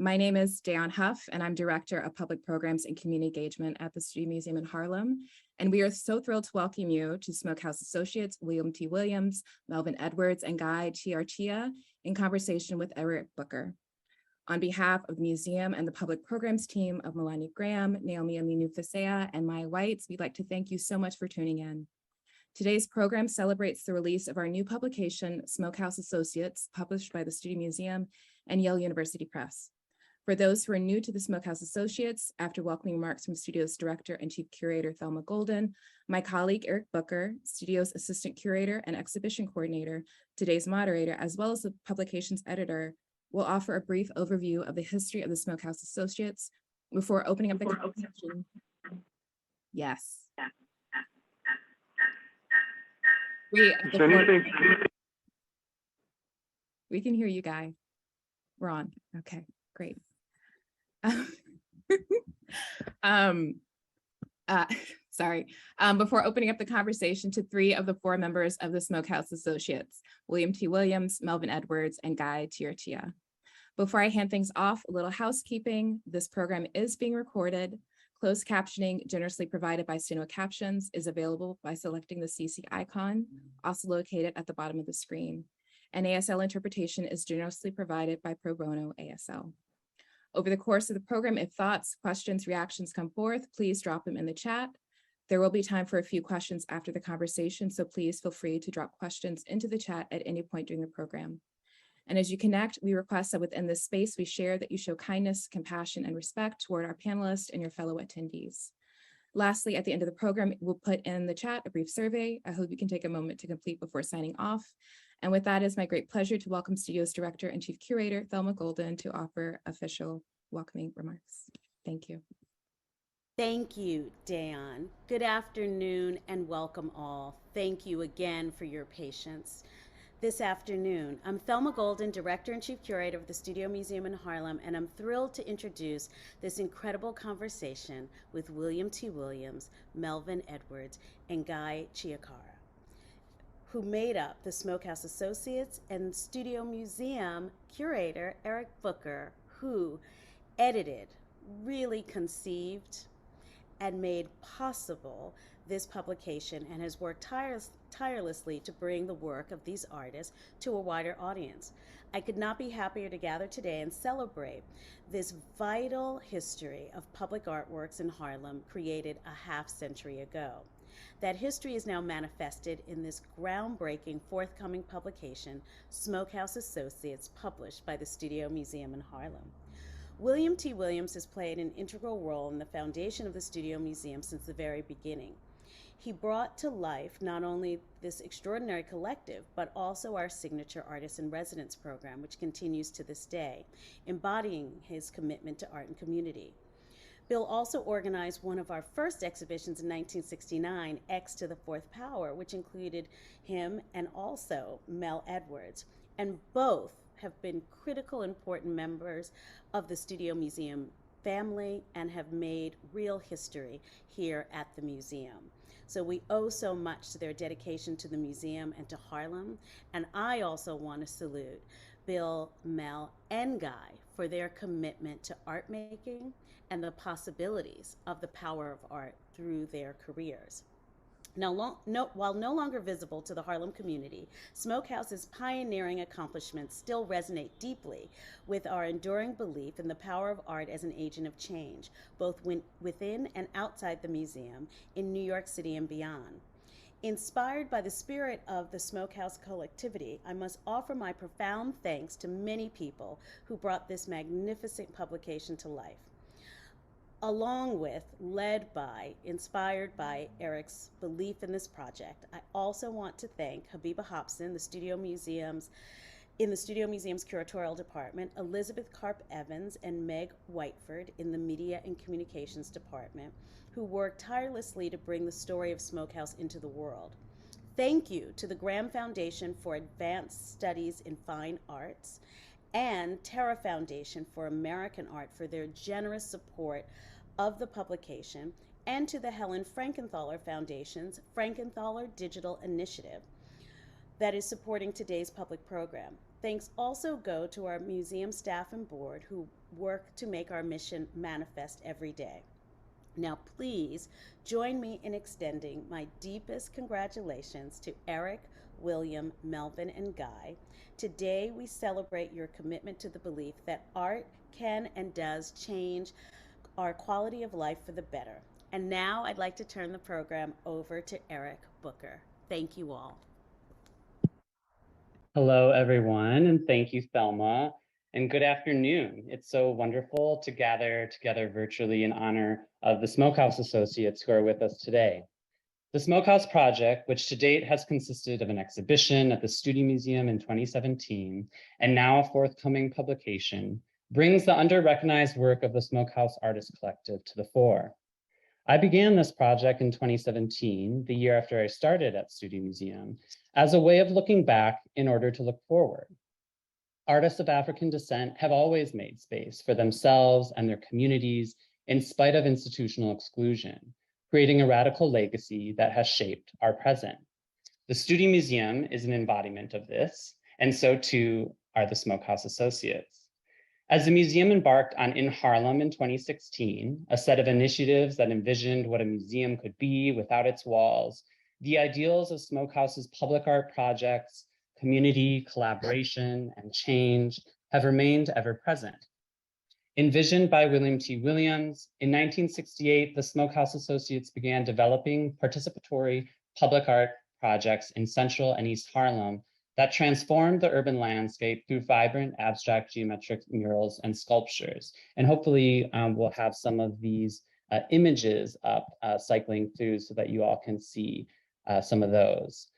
My name is Dayon Huff, and I'm Director of Public Programs and Community Engagement at the Studio Museum in Harlem. And we are so thrilled to welcome you to Smokehouse Associates, William T. Williams, Melvin Edwards, and Guy Ciarcia in conversation with Eric Booker. On behalf of the museum and the public programs team of Melania Graham, Naomi Aminu Fasea, and Maya Whites, we'd like to thank you so much for tuning in. Today's program celebrates the release of our new publication, Smokehouse Associates, published by the Studio Museum and Yale University Press. For those who are new to the Smokehouse Associates, after welcoming remarks from Studio's Director and Chief Curator Thelma Golden, my colleague Eric Booker, Studio's Assistant Curator and Exhibition Coordinator, today's moderator, as well as the publication's editor, will offer a brief overview of the history of the Smokehouse Associates before opening up the conversation. Yes. We can hear you, Guy. We're on. Okay, great. Sorry. Before opening up the conversation to three of the four members of the Smokehouse Associates, William T. Williams, Melvin Edwards, and Guy Ciarcia. Before I hand things off, a little housekeeping. This program is being recorded. Closed captioning, generously provided by Steno Captions, is available by selecting the CC icon, also located at the bottom of the screen. And ASL interpretation is generously provided by Pro Bono ASL. Over the course of the program, if thoughts, questions, reactions come forth, please drop them in the chat. There will be time for a few questions after the conversation, so please feel free to drop questions into the chat at any point during the program. And as you connect, we request that within this space, we share that you show kindness, compassion, and respect toward our panelists and your fellow attendees. Lastly, at the end of the program, we'll put in the chat a brief survey. I hope you can take a moment to complete before signing off. And with that, it's my great pleasure to welcome Studio's Director and Chief Curator, Thelma Golden, to offer official welcoming remarks. Thank you. Thank you, Dayon. Good afternoon and welcome all. Thank you again for your patience. This afternoon, I'm Thelma Golden, Director and Chief Curator of the Studio Museum in Harlem, and I'm thrilled to introduce this incredible conversation with William T. Williams, Melvin Edwards, and Guy Ciarcia, who made up the Smokehouse Associates, and Studio Museum Curator Eric Booker, who edited, really conceived, and made possible this publication and has worked tirelessly to bring the work of these artists to a wider audience. I could not be happier to gather today and celebrate this vital history of public artworks in Harlem created a half-century ago. That history is now manifested in this groundbreaking forthcoming publication, Smokehouse Associates, published by the Studio Museum in Harlem. William T. Williams has played an integral role in the foundation of the Studio Museum since the very beginning. He brought to life not only this extraordinary collective, but also our signature Artist in Residence program, which continues to this day, embodying his commitment to art and community. Bill also organized one of our first exhibitions in 1969, X to the Fourth Power, which included him and also Mel Edwards, and both have been critical, important members of the Studio Museum family and have made real history here at the museum. So we owe so much to their dedication to the museum and to Harlem. And I also want to salute Bill, Mel, and Guy for their commitment to art making and the possibilities of the power of art through their careers. Now, while no longer visible to the Harlem community, Smokehouse's pioneering accomplishments still resonate deeply with our enduring belief in the power of art as an agent of change, both within and outside the museum, in New York City and beyond. Inspired by the spirit of the Smokehouse collectivity, I must offer my profound thanks to many people who brought this magnificent publication to life. Along with, led by, inspired by Eric's belief in this project, I also want to thank Habiba Hobson, the Studio Museum's curatorial department, Elizabeth Karp Evans and Meg Whiteford in the Media and Communications department, who worked tirelessly to bring the story of Smokehouse into the world. Thank you to the Graham Foundation for Advanced Studies in Fine Arts and Terra Foundation for American Art for their generous support of the publication, and to the Helen Frankenthaler Foundation's Frankenthaler Digital Initiative that is supporting today's public program. Thanks also go to our museum staff and board who work to make our mission manifest every day. Now, please join me in extending my deepest congratulations to Eric, William, Melvin, and Guy. Today, we celebrate your commitment to the belief that art can and does change our quality of life for the better. And now I'd like to turn the program over to Eric Booker. Thank you all. Hello, everyone, and thank you, Thelma, and good afternoon. It's so wonderful to gather together virtually in honor of the Smokehouse Associates who are with us today. The Smokehouse Project, which to date has consisted of an exhibition at the Studi Museum in 2017, and now a forthcoming publication, brings the under-recognized work of the Smokehouse Artist Collective to the fore. I began this project in 2017, the year after I started at Studi Museum, as a way of looking back in order to look forward. Artists of African descent have always made space for themselves and their communities in spite of institutional exclusion, creating a radical legacy that has shaped our present. The Studi Museum is an embodiment of this, and so too are the Smokehouse Associates. As the museum embarked on In Harlem in 2016, a set of initiatives that envisioned what a museum could be without its walls, the ideals of Smokehouse's public art projects, community, collaboration, and change have remained ever present. Envisioned by William T. Williams, in 1968, the Smokehouse Associates began developing participatory public art projects in Central and East Harlem that transformed the urban landscape through vibrant abstract geometric murals and sculptures. And hopefully we'll have some of these images up cycling through so that you all can see some of those.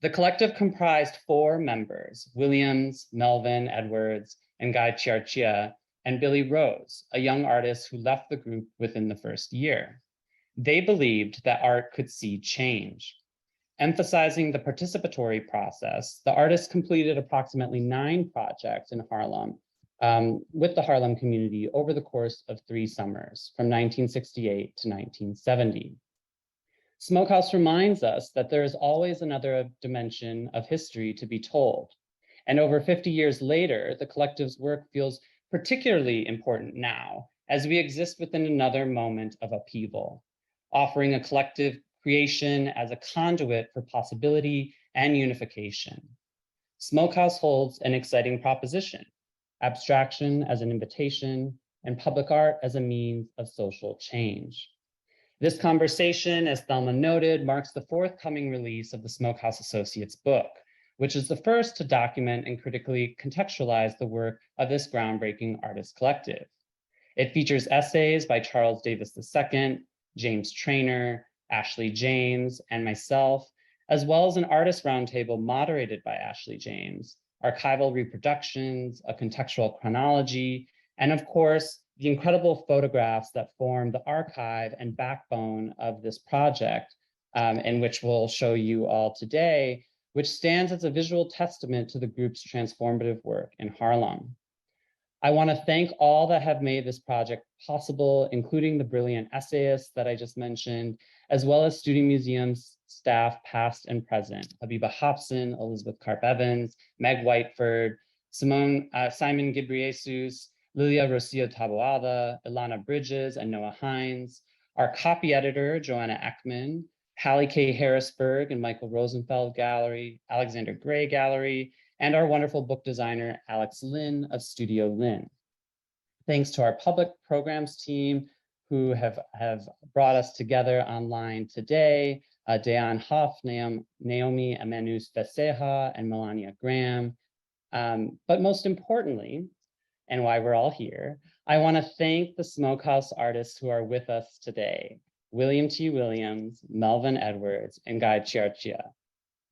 The collective comprised 4 members: Williams, Melvin Edwards, and Guy Ciarcia, and Billy Rose, a young artist who left the group within the first year. They believed that art could see change. Emphasizing the participatory process, the artists completed approximately 9 projects in Harlem with the Harlem community over the course of 3 summers, from 1968 to 1970. Smokehouse reminds us that there is always another dimension of history to be told. And over 50 years later, the collective's work feels particularly important now, as we exist within another moment of upheaval, offering a collective creation as a conduit for possibility and unification. Smokehouse holds an exciting proposition: abstraction as an invitation and public art as a means of social change. This conversation, as Thelma noted, marks the forthcoming release of the Smokehouse Associates book, which is the first to document and critically contextualize the work of this groundbreaking artist collective. It features essays by Charles Davis II, James Traynor, Ashley James, and myself, as well as an artist roundtable moderated by Ashley James, archival reproductions, a contextual chronology, and of course, the incredible photographs that form the archive and backbone of this project, and which we'll show you all today, which stands as a visual testament to the group's transformative work in Harlem. I want to thank all that have made this project possible, including the brilliant essayists that I just mentioned, as well as Studi Museum's staff, past and present: Habiba Hobson, Elizabeth Karp-Evans, Meg Whiteford, Simon Gibriesus, Lilia Rocio Taboada, Ilana Bridges, and Noah Hines, our copy editor, Joanna Ekman, Hallie K. Harrisburg and Michael Rosenfeld Gallery, Alexander Gray Gallery, and our wonderful book designer, Alex Lynn of Studio Lynn. Thanks to our public programs team who have brought us together online today, Dayan Huff, Naomi Amenus Beseja, and Melania Graham. But most importantly, and why we're all here, I want to thank the Smokehouse artists who are with us today: William T. Williams, Melvin Edwards, and Guy Ciarcia,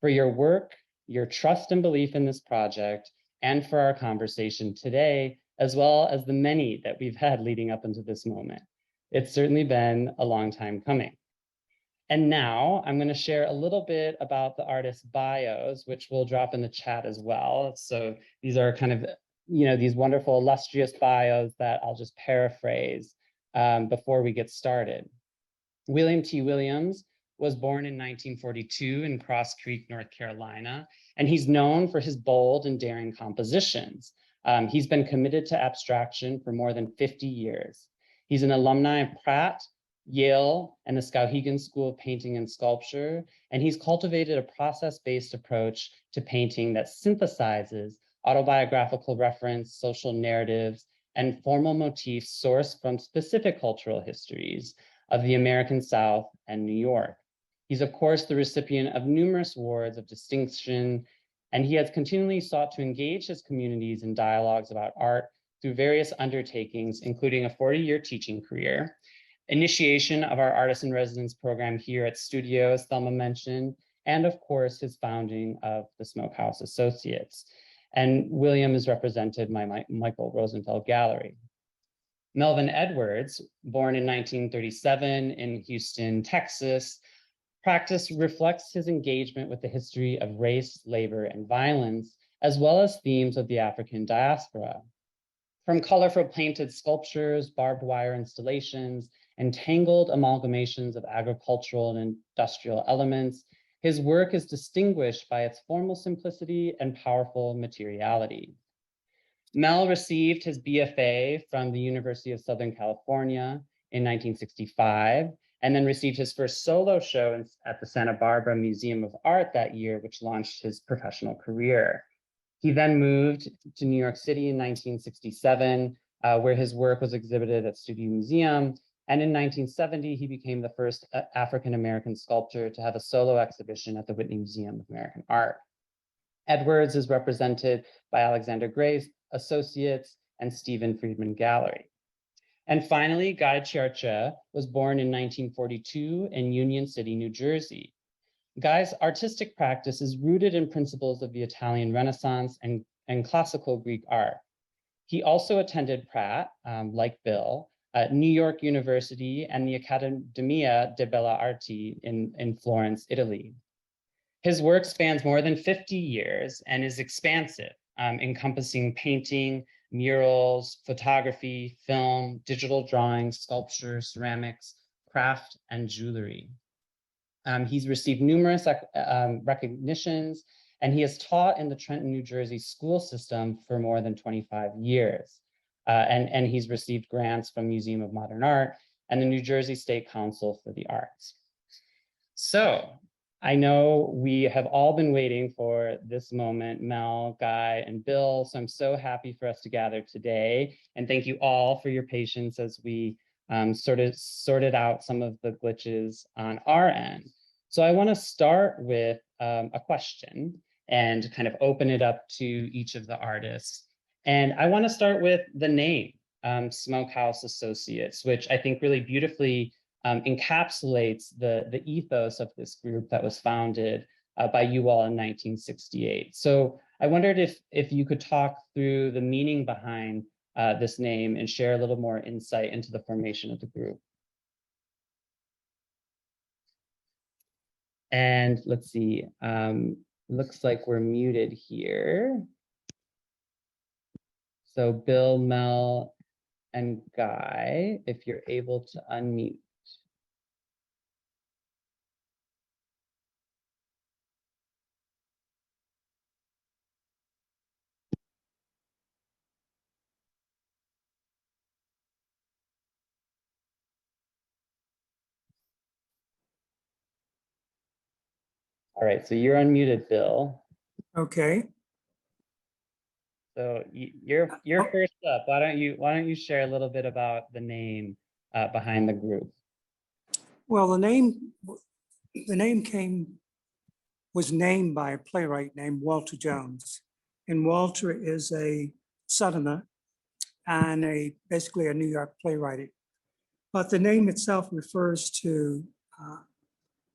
for your work, your trust and belief in this project, and for our conversation today, as well as the many that we've had leading up into this moment. It's certainly been a long time coming. And now I'm going to share a little bit about the artists' bios, which we'll drop in the chat as well. So these are kind of, these wonderful illustrious bios that I'll just paraphrase before we get started. William T. Williams was born in 1942 in Cross Creek, North Carolina, and he's known for his bold and daring compositions. He's been committed to abstraction for more than 50 years. He's an alumni of Pratt, Yale, and the Skowhegan School of Painting and Sculpture, and he's cultivated a process-based approach to painting that synthesizes autobiographical reference, social narratives, and formal motifs sourced from specific cultural histories of the American South and New York. He's, of course, the recipient of numerous awards of distinction, and he has continually sought to engage his communities in dialogues about art through various undertakings, including a 40-year teaching career, initiation of our Artist in Residence program here at Studio, as Thelma mentioned, and of course, his founding of the Smokehouse Associates. And William is represented by Michael Rosenfeld Gallery. Melvin Edwards, born in 1937 in Houston, Texas, practice reflects his engagement with the history of race, labor, and violence, as well as themes of the African diaspora. From colorful painted sculptures, barbed wire installations, and tangled amalgamations of agricultural and industrial elements, his work is distinguished by its formal simplicity and powerful materiality. Mel received his BFA from the University of Southern California in 1965, and then received his first solo show at the Santa Barbara Museum of Art that year, which launched his professional career. He then moved to New York City in 1967, where his work was exhibited at Studio Museum. And in 1970, he became the first African-American sculptor to have a solo exhibition at the Whitney Museum of American Art. Edwards is represented by Alexander Gray's Associates and Stephen Friedman Gallery. And finally, Guy Ciarcia was born in 1942 in Union City, New Jersey. Guy's artistic practice is rooted in principles of the Italian Renaissance and classical Greek art. He also attended Pratt, like Bill, New York University and the Accademia de Belle Arti in Florence, Italy. His work spans more than 50 years and is expansive, encompassing painting, murals, photography, film, digital drawing, sculpture, ceramics, craft, and jewelry. He's received numerous recognitions, and he has taught in the Trenton, New Jersey school system for more than 25 years. And he's received grants from Museum of Modern Art and the New Jersey State Council for the Arts. So I know we have all been waiting for this moment, Mel, Guy, and Bill. So I'm so happy for us to gather today. And thank you all for your patience as we sorted out some of the glitches on our end. So I want to start with a question and kind of open it up to each of the artists. And I want to start with the name, Smokehouse Associates, which I think really beautifully encapsulates the ethos of this group that was founded by you all in 1968. So I wondered if you could talk through the meaning behind this name and share a little more insight into the formation of the group. And let's see, looks like we're muted here. So Bill, Mel, and Guy, if you're able to unmute. All right, so you're unmuted, Bill. Okay. So you're first up. Why don't you share a little bit about the name behind the group? Well, the name was named by a playwright named Walter Jones, and Walter is a Southerner and basically a New York playwright. But the name itself refers to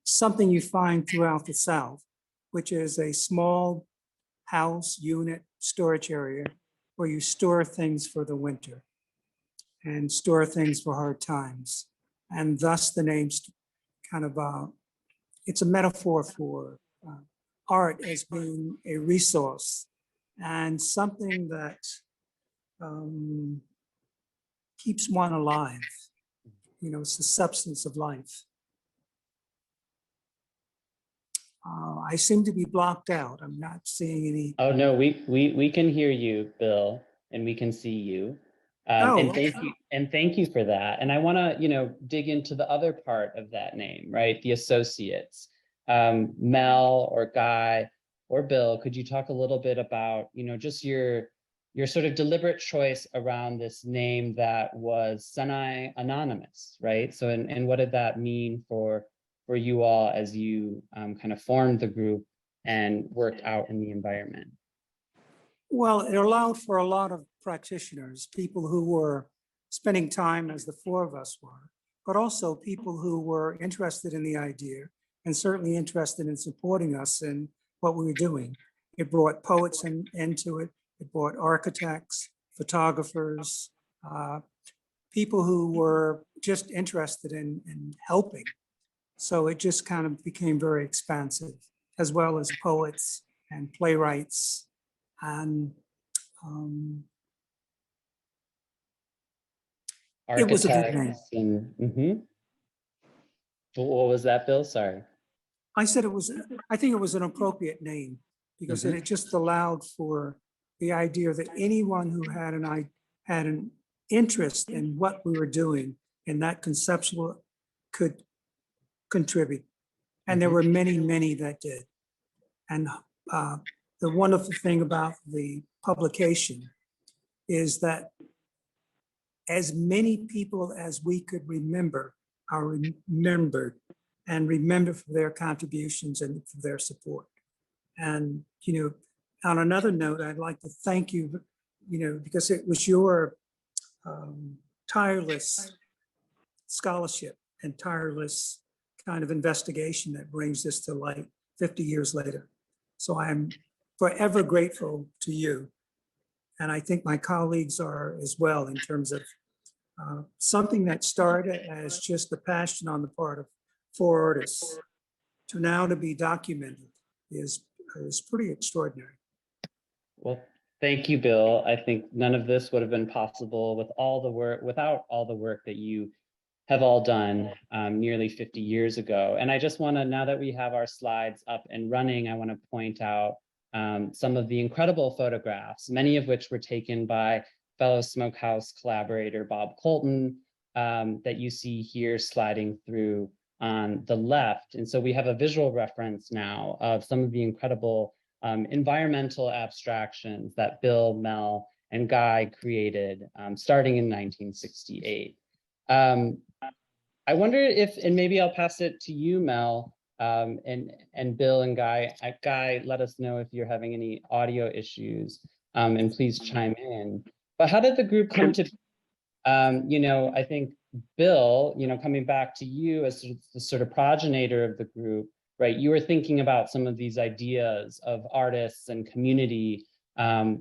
something you find throughout the South, which is a small house, unit, storage area where you store things for the winter and store things for hard times. And thus the name's kind of, it's a metaphor for art as being a resource and something that keeps one alive. You know, it's the substance of life. I seem to be blocked out. I'm not seeing any. Oh, no, we can hear you, Bill, and we can see you. And Oh, thank you for that. And I want to, dig into the other part of that name, right? The associates. Mel or Guy or Bill, could you talk a little bit about, just your sort of deliberate choice around this name that was semi-anonymous, right? So, and what did that mean for you all as you kind of formed the group and worked out in the environment? well, it allowed for a lot of practitioners, people who were spending time as the four of us were, but also people who were interested in the idea and certainly interested in supporting us in what we were doing. It brought poets into it. It brought architects, photographers, people who were just interested in helping. So it just kind of became very expansive, as well as poets and playwrights. And it was a good name. Architects and what was that, Bill? Sorry. I said I think it was an appropriate name because it just allowed for the idea that anyone who had an interest in what we were doing in that conceptual could contribute. And there were many, many that did. And the wonderful thing about the publication is that as many people as we could remember are remembered and remembered for their contributions and for their support. And, on another note, I'd like to thank you, because it was your tireless scholarship and tireless kind of investigation that brings this to light 50 years later. So I'm forever grateful to you. And I think my colleagues are as well, in terms of something that started as just a passion on the part of four artists to now to be documented is pretty extraordinary. Well, thank you, Bill. I think none of this would have been possible without all the work that you have all done nearly 50 years ago. And I just want to, now that we have our slides up and running, I want to point out some of the incredible photographs, many of which were taken by fellow Smokehouse collaborator Bob Colton, that you see here sliding through on the left. And so we have a visual reference now of some of the incredible environmental abstractions that Bill, Mel, and Guy created starting in 1968. I wonder if, and maybe I'll pass it to you, Mel, and Bill and Guy. Guy, let us know if you're having any audio issues, and please chime in. But how did the group come to, I think Bill, coming back to you as the sort of progenitor of the group, right? You were thinking about some of these ideas of artists and community,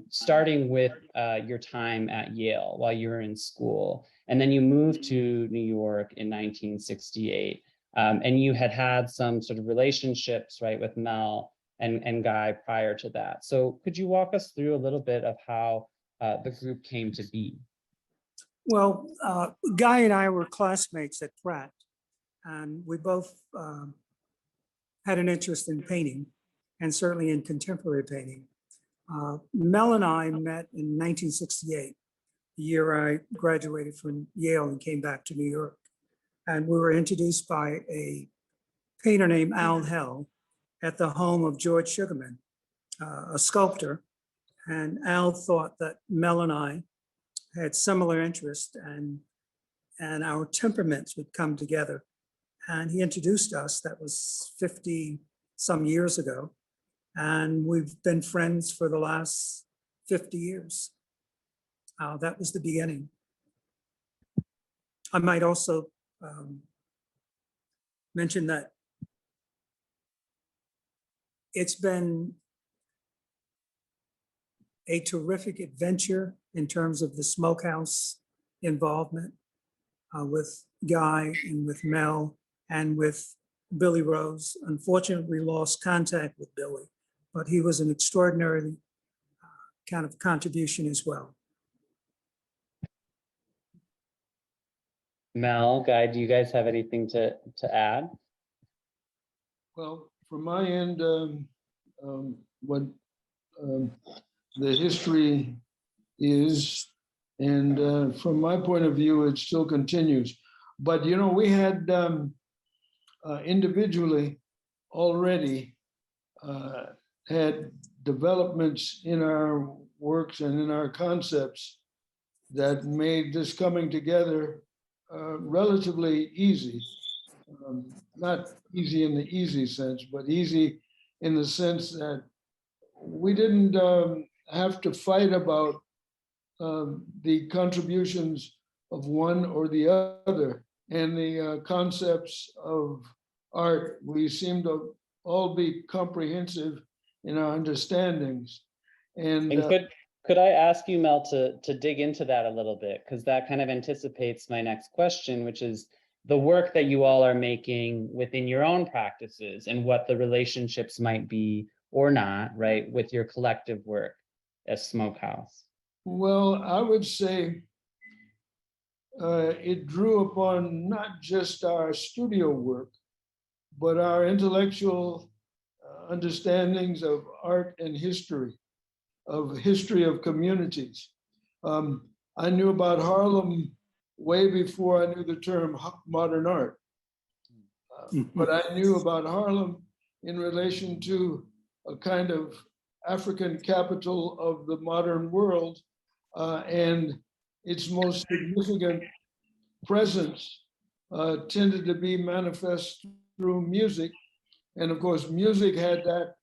starting with your time at Yale while you were in school. And then you moved to New York in 1968. And you had some sort of relationships, right, with Mel and Guy prior to that. So could you walk us through a little bit of how the group came to be? Well, Guy and I were classmates at Pratt, and we both had an interest in painting, and certainly in contemporary painting. Mel and I met in 1968, the year I graduated from Yale and came back to New York. And we were introduced by a painter named Al Hell at the home of George Sugarman, a sculptor. And Al thought that Mel and I had similar interests and our temperaments would come together. And he introduced us. That was 50 some years ago. And we've been friends for the last 50 years. That was the beginning. I might also mention that it's been a terrific adventure in terms of the Smokehouse involvement with Guy and with Mel and with Billy Rose. Unfortunately, we lost contact with Billy, but he was an extraordinary kind of contribution as well. Mel, Guy, do you guys have anything to add? Well, from my end, what the history is, and from my point of view, it still continues. But you know, we had individually already had developments in our works and in our concepts that made this coming together relatively easy. Not easy in the easy sense, but easy in the sense that we didn't have to fight about the contributions of one or the other, and the concepts of art. We seem to all be comprehensive in our understandings. And could I ask you, Mel, to dig into that a little bit? Because that kind of anticipates my next question, which is the work that you all are making within your own practices and what the relationships might be or not, right, with your collective work as Smokehouse. well, I would say it drew upon not just our studio work, but our intellectual understandings of art and history of communities. I knew about Harlem way before I knew the term modern art. But I knew about Harlem in relation to a kind of African capital of the modern world, and its most significant presence tended to be manifest through music. And of course, music had that,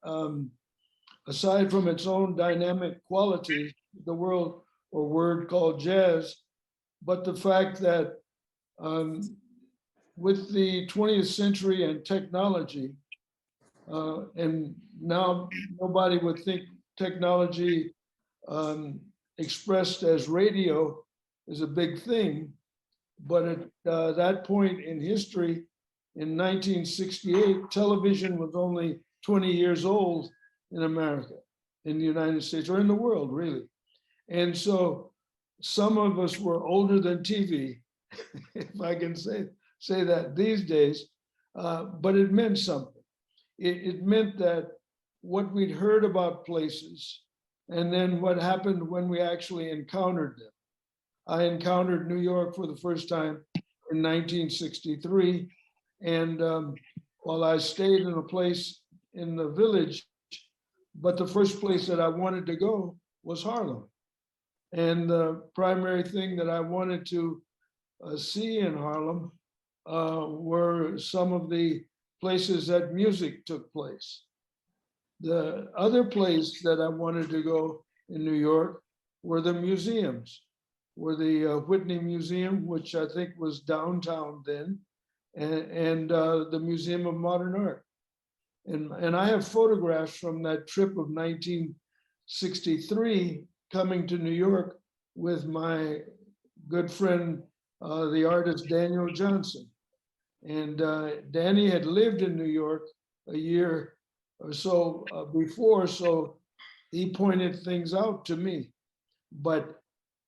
aside from its own dynamic quality, the word called jazz, but the fact that with the 20th century and technology, and now nobody would think technology expressed as radio is a big thing, but at that point in history, in 1968, television was only 20 years old in America, in the United States, or in the world, really. And so some of us were older than TV, if I can say that these days, but it meant something. It meant that what we'd heard about places and then what happened when we actually encountered them. I encountered New York for the first time in 1963. And while I stayed in a place in the village, but the first place that I wanted to go was Harlem. And the primary thing that I wanted to see in Harlem were some of the places that music took place. The other place that I wanted to go in New York were the museums, were the Whitney Museum, which I think was downtown then, and the Museum of Modern Art. And I have photographs from that trip of 1963 coming to New York with my good friend, the artist Daniel Johnson. And Danny had lived in New York a year or so before, so he pointed things out to me. But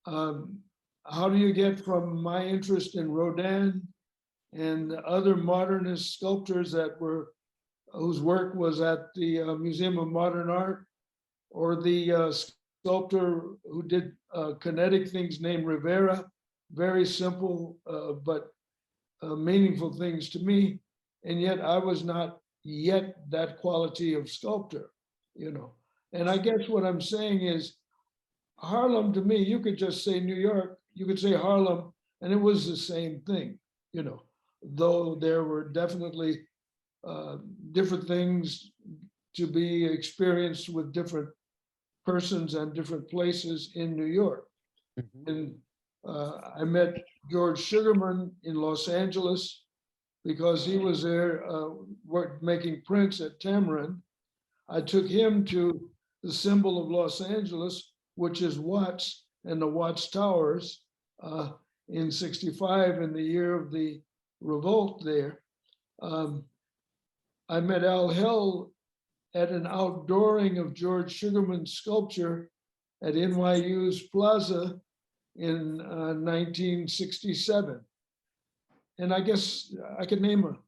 how do you get from my interest in Rodin and other modernist sculptors whose work was at the Museum of Modern Art, or the sculptor who did kinetic things named Rivera, very simple but meaningful things to me, and yet I was not yet that quality of sculptor, you know. And I guess what I'm saying is, Harlem to me, you could just say New York, you could say Harlem, and it was the same thing, you know, though there were definitely different things to be experienced with different persons and different places in New York. Mm-hmm. And I met George Sugarman in Los Angeles because he was there making prints at Tamarind. I took him to the symbol of Los Angeles, which is Watts and the Watts Towers in '65, in the year of the revolt there. I met Al Hell at an outdooring of George Sugarman's sculpture at NYU's Plaza in 1967. And I guess I could name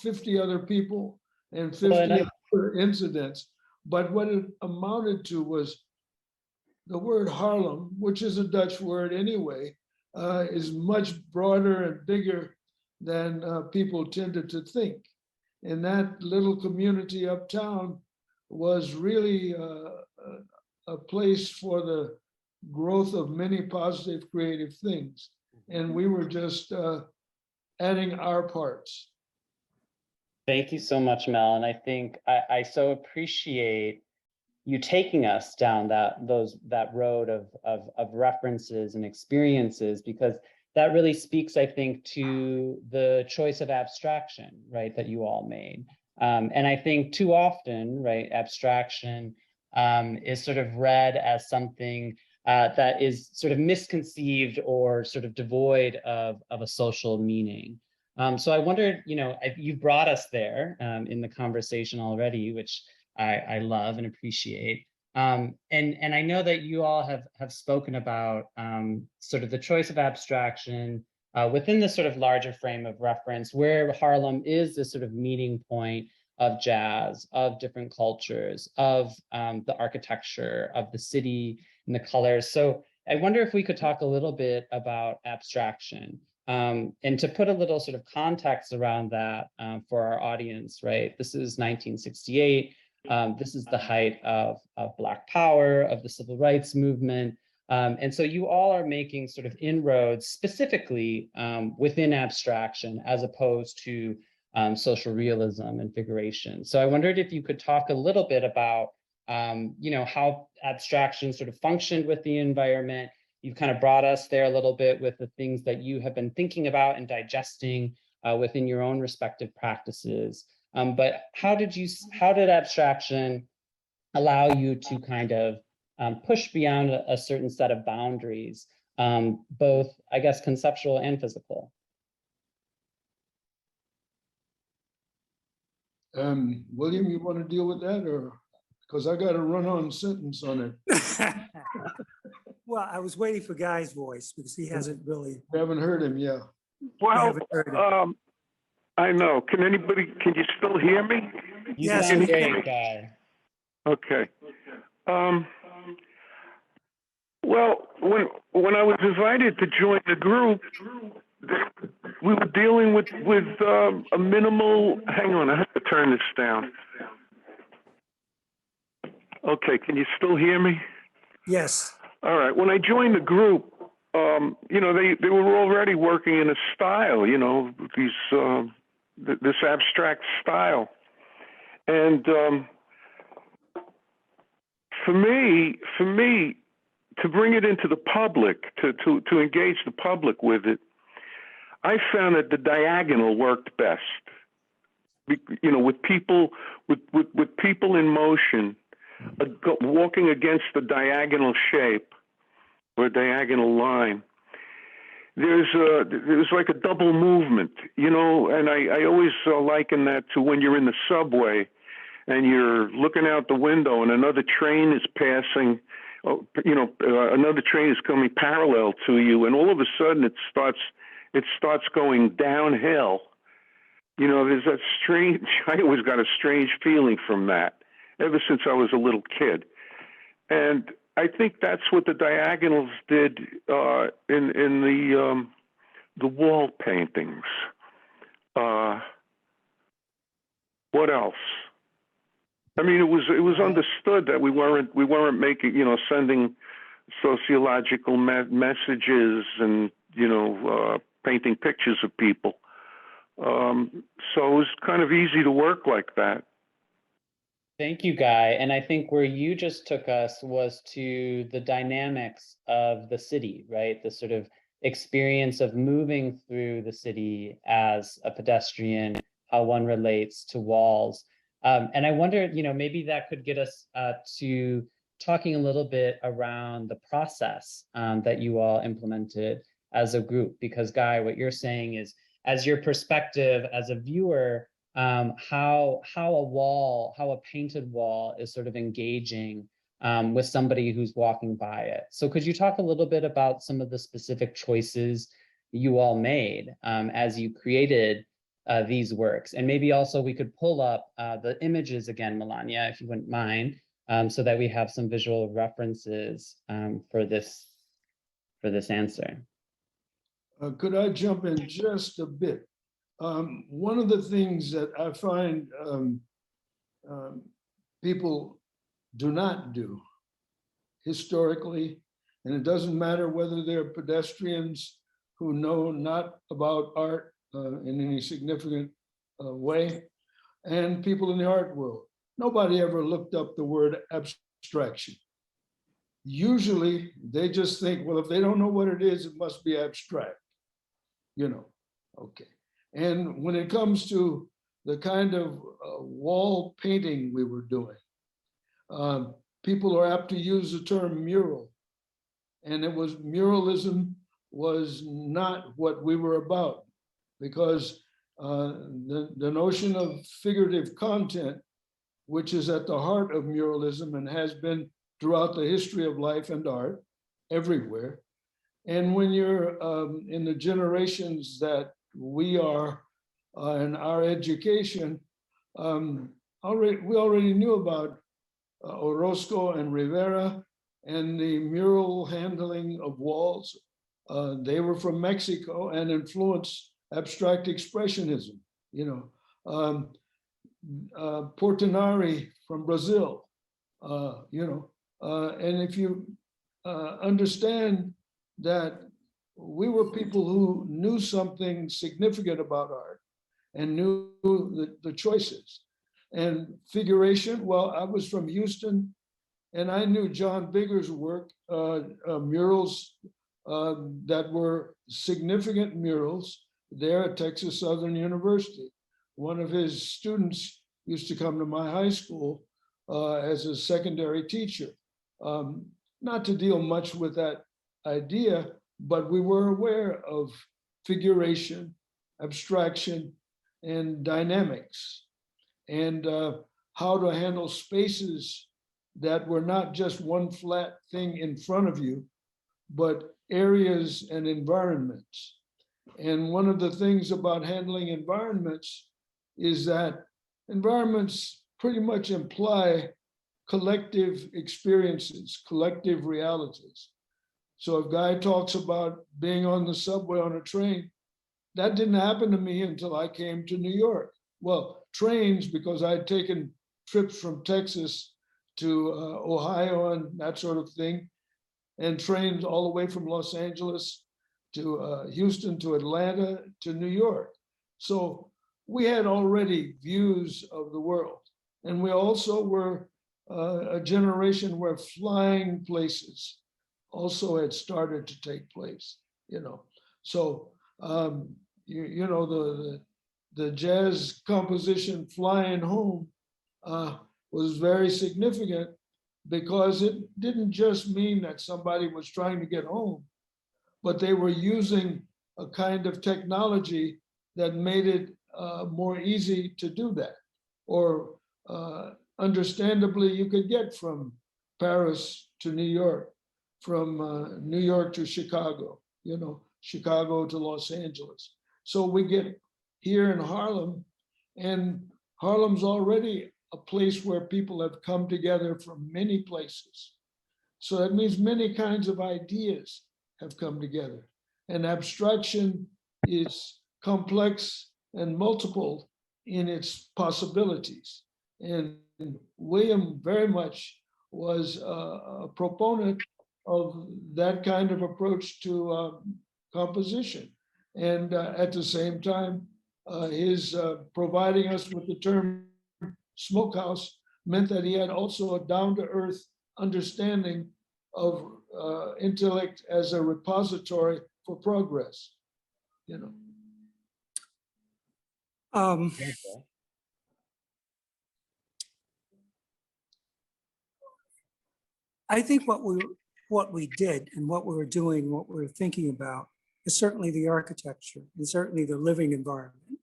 50 other people. and Well, 50 and other incidents. But what it amounted to was the word Harlem, which is a Dutch word anyway, is much broader and bigger than people tended to think. And that little community uptown was really a place for the growth of many positive creative things. And we were just adding our parts. Thank you so much, Mel. And I think I so appreciate you taking us down that road of references and experiences, because that really speaks, I think, to the choice of abstraction, right, that you all made. And I think too often, right, abstraction is sort of read as something that is sort of misconceived or sort of devoid of a social meaning. So I wondered, you brought us there in the conversation already, which I love and appreciate. And I know that you all have spoken about sort of the choice of abstraction within this sort of larger frame of reference, where Harlem is this sort of meeting point of jazz, of different cultures, of the architecture, of the city and the colors. So I wonder if we could talk a little bit about abstraction. And to put a little sort of context around that for our audience, right? This is 1968. This is the height of Black Power, of the Civil Rights Movement. And so you all are making sort of inroads specifically within abstraction as opposed to social realism and figuration. So I wondered if you could talk a little bit about how abstraction sort of functioned with the environment. You've kind of brought us there a little bit with the things that you have been thinking about and digesting within your own respective practices. But how did abstraction allow you to kind of push beyond a certain set of boundaries, both, I guess, conceptual and physical? William, you want to deal with that, or because I got a run-on sentence on it. Well, I was waiting for Guy's voice because he hasn't really. I haven't heard him, yeah. Well, heard him. I know. Can you still hear me? You Yes, sound we great, can. Guy. Okay. Well, when I was invited to join the group, we were dealing with a minimal. Hang on, I have to turn this down. Okay, can you still hear me? Yes. All right. When I joined the group, they were already working in a style, this abstract style, and for me, to bring it into the public, to engage the public with it, I found that the diagonal worked best. With people in motion, walking against the diagonal shape or diagonal line. There's like a double movement, and I always liken that to when you're in the subway and you're looking out the window and another train is passing, another train is coming parallel to you, and all of a sudden it starts going downhill. There's that strange, I always got a strange feeling from that ever since I was a little kid. And I think that's what the diagonals did in the wall paintings. What else? I mean, it was understood that we weren't making, sending sociological messages and, painting pictures of people. So it was kind of easy to work like that. Thank you, Guy. And I think where you just took us was to the dynamics of the city, right? The sort of experience of moving through the city as a pedestrian, how one relates to walls. And I wondered, maybe that could get us to talking a little bit around the process that you all implemented as a group. Because Guy, what you're saying is, as your perspective as a viewer, how a painted wall is sort of engaging with somebody who's walking by it. So could you talk a little bit about some of the specific choices you all made as you created these works. And maybe also we could pull up the images again, Melania, if you wouldn't mind, so that we have some visual references for this answer. Could I jump in just a bit? One of the things that I find people do not do historically, and it doesn't matter whether they're pedestrians who know not about art in any significant way, and people in the art world. Nobody ever looked up the word abstraction. Usually they just think, well, if they don't know what it is, it must be abstract, you know, okay. And when it comes to the kind of wall painting we were doing, people are apt to use the term mural. And it was muralism was not what we were about, because the notion of figurative content, which is at the heart of muralism and has been throughout the history of life and art everywhere. And when you're in the generations that we are in our education, we already knew about Orozco and Rivera and the mural handling of walls. They were from Mexico and influenced abstract expressionism, you know. Portinari from Brazil, you know. And if you understand that we were people who knew something significant about art and knew the choices. And figuration, well, I was from Houston and I knew John Bigger's work, murals that were significant murals there at Texas Southern University. One of his students used to come to my high school as a secondary teacher. Not to deal much with that idea, but we were aware of figuration, abstraction, and dynamics, and how to handle spaces that were not just one flat thing in front of you, but areas and environments. And one of the things about handling environments is that environments pretty much imply collective experiences, collective realities. So if Guy talks about being on the subway on a train, that didn't happen to me until I came to New York. Well, trains, because I'd taken trips from Texas to Ohio and that sort of thing, and trains all the way from Los Angeles to Houston, to Atlanta, to New York. So we had already views of the world. And we also were a generation where flying places also had started to take place, you know. So, you know, the jazz composition Flying Home was very significant, because it didn't just mean that somebody was trying to get home, but they were using a kind of technology that made it more easy to do that. Or understandably, you could get from Paris to New York, from New York to Chicago, you know, Chicago to Los Angeles. So we get here in Harlem, and Harlem's already a place where people have come together from many places. So that means many kinds of ideas have come together. And abstraction is complex and multiple in its possibilities. And William very much was a proponent of that kind of approach to composition. And at the same time, his providing us with the term Smokehouse meant that he had also a down-to-earth understanding of intellect as a repository for progress, you know. I think what we did and what we were doing, what we were thinking about, is certainly the architecture and certainly the living environment,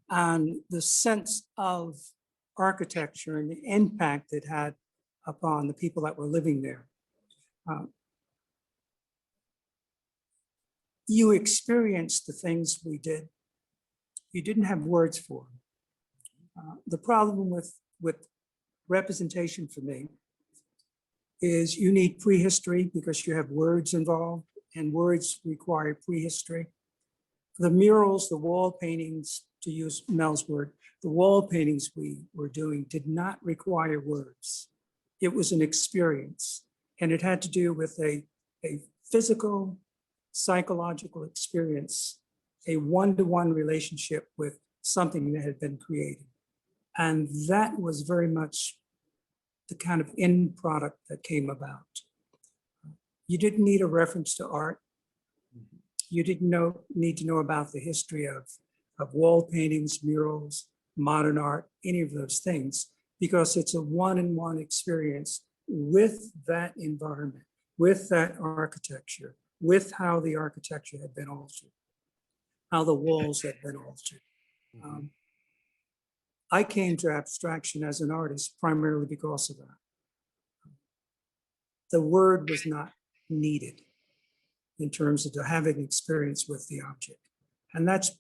and the sense of architecture and the impact it had upon the people that were living there. You experienced the things we did you didn't have words for them. The problem with representation for me is you need prehistory because you have words involved, and words require prehistory. The murals, the wall paintings, to use Mel's word, the wall paintings we were doing did not require words. It was an experience, and it had to do with a physical, psychological experience, a one-to-one relationship with something that had been created. And that was very much the kind of end product that came about. You didn't need a reference to art. You didn't need to know about the history of wall paintings, murals, modern art, any of those things, because it's a one-on-one experience with that environment, with that architecture, with how the architecture had been altered, how the walls had been altered. I came to abstraction as an artist primarily because of that. The word was not needed in terms of having experience with the object. And that's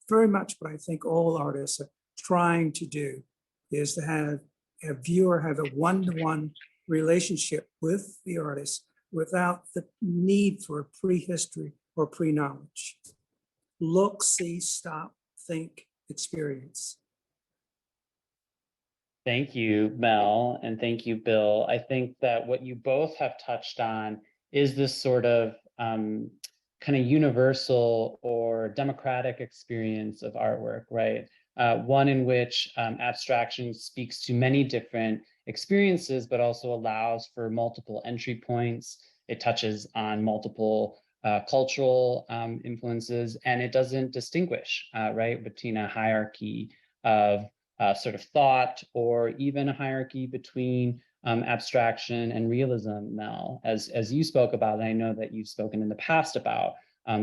very much what I think all artists are trying to do, is to have a viewer have a one-to-one relationship with the artist without the need for prehistory or pre-knowledge. Look, see, stop, think, experience. Thank you, Mel, and thank you, Bill. I think that what you both have touched on is this sort of kind of universal or democratic experience of artwork, right? One in which abstraction speaks to many different experiences, but also allows for multiple entry points. It touches on multiple cultural influences, and it doesn't distinguish, right, between a hierarchy of sort of thought, or even a hierarchy between abstraction and realism, Mel, as you spoke about, and I know that you've spoken in the past about,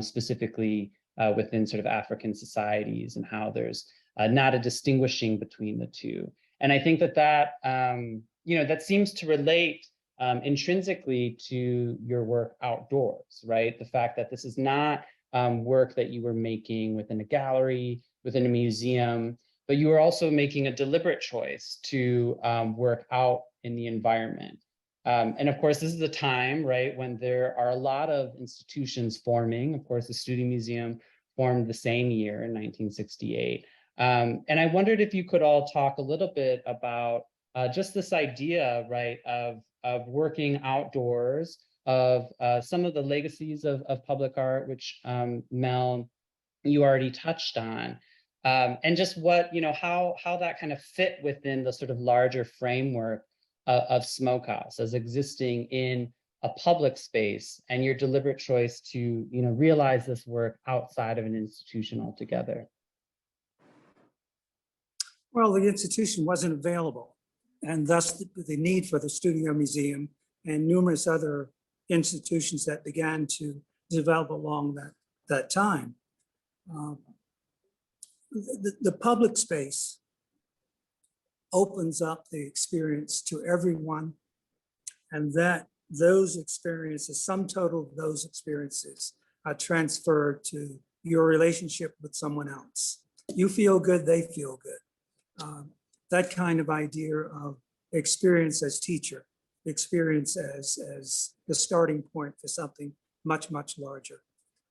specifically within sort of African societies, and how there's not a distinguishing between the two. And I think that that seems to relate intrinsically to your work outdoors, right? The fact that this is not work that you were making within a gallery, within a museum, but you are also making a deliberate choice to work out in the environment. And of course, this is a time, right, when there are a lot of institutions forming. Of course, the Studio Museum formed the same year in 1968. And I wondered if you could all talk a little bit about just this idea, right, of working outdoors, of some of the legacies of public art, which Mel, you already touched on. And just what, how that kind of fit within the sort of larger framework of Smokehouse as existing in a public space, and your deliberate choice to, realize this work outside of an institution altogether. Well, the institution wasn't available, and thus the need for the Studio Museum and numerous other institutions that began to develop along that time. The public space opens up the experience to everyone, and that those experiences, sum total of those experiences, are transferred to your relationship with someone else. You feel good, they feel good. That kind of idea of experience as teacher, experience as the starting point for something much, much larger.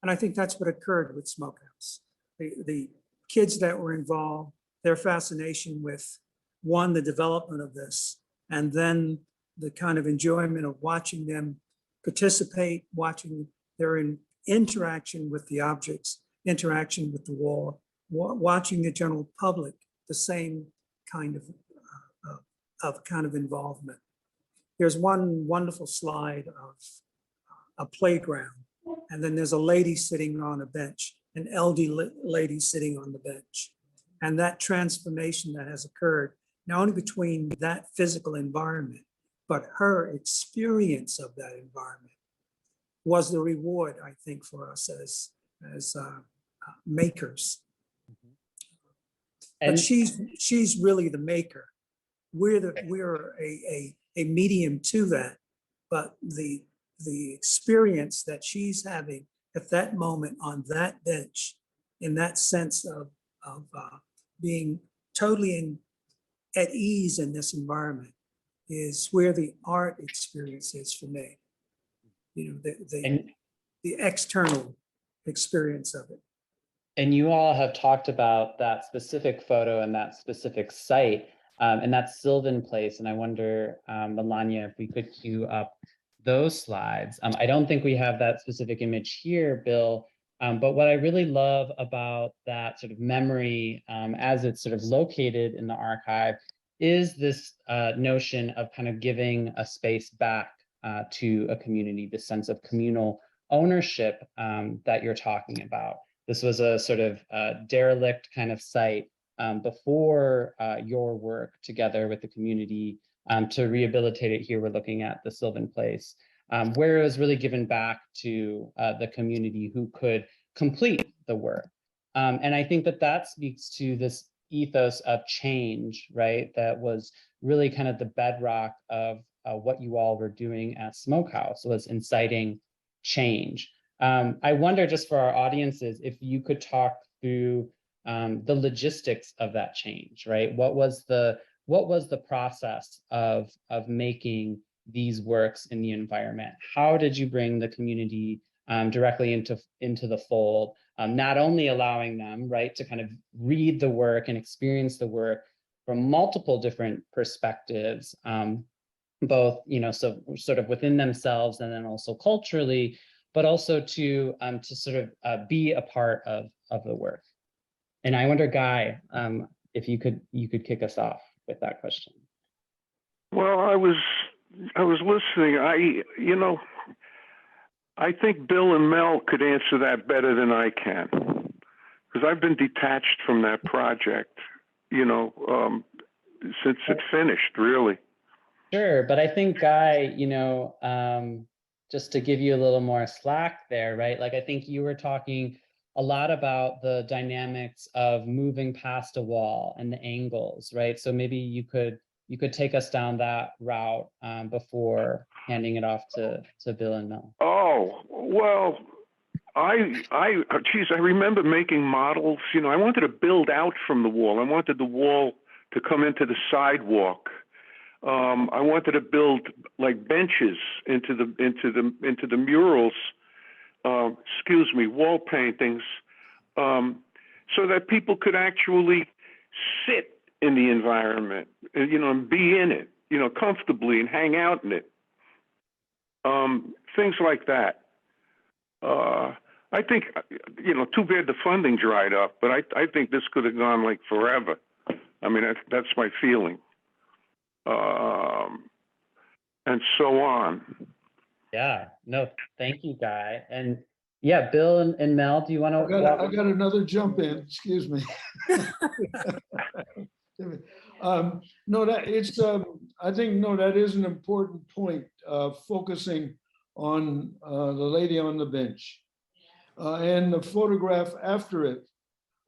And I think that's what occurred with Smokehouse. The kids that were involved, their fascination with, one, the development of this, and then the kind of enjoyment of watching them participate, watching their interaction with the objects, interaction with the wall, watching the general public, the same kind of involvement. There's one wonderful slide of a playground, and then there's a lady sitting on a bench, an elderly lady sitting on the bench. And that transformation that has occurred, not only between that physical environment, but her experience of that environment was the reward, I think, for us as makers. And but she's really the maker. We're a medium to that, but the experience that she's having at that moment on that bench, in that sense of of being totally at ease in this environment is where the art experience is for me. You know, the external experience of it. And you all have talked about that specific photo and that specific site, and that's Sylvan Place. And I wonder, Melania, if we could cue up those slides. I don't think we have that specific image here, Bill, but what I really love about that sort of memory as it's sort of located in the archive is this notion of kind of giving a space back to a community, the sense of communal ownership that you're talking about. This was a sort of derelict kind of site before your work together with the community to rehabilitate it. Here we're looking at the Sylvan Place, where it was really given back to the community who could complete the work. And I think that that speaks to this ethos of change, right? That was really kind of the bedrock of what you all were doing at Smokehouse, was inciting change. I wonder, just for our audiences, if you could talk through the logistics of that change, right? What was the process of making these works in the environment? How did you bring the community directly into the fold? Not only allowing them, right, to kind of read the work and experience the work from multiple different perspectives, both, you know, so sort of within themselves and then also culturally, but also to sort of be a part of the work. And I wonder, Guy, if you could kick us off with that question. Well, I was listening. I think Bill and Mel could answer that better than I can, because I've been detached from that project, since it finished, really. Sure, but I think, Guy, just to give you a little more slack there, right? Like, I think you were talking a lot about the dynamics of moving past a wall and the angles, right? So maybe you could take us down that route before handing it off to Bill and Mel. Oh, well, I remember making models. I wanted to build out from the wall. I wanted the wall to come into the sidewalk. I wanted to build like benches into the murals. Wall paintings, so that people could actually sit in the environment, and be in it, comfortably and hang out in it. Things like that. I think, too bad the funding dried up, but I think this could have gone like forever. I mean, that's my feeling. And so on. Yeah, no, thank you, Guy. And yeah, Bill and Mel, do you want to? I got another jump in, excuse me. No, that is an important point, focusing on the lady on the bench. And the photograph after it,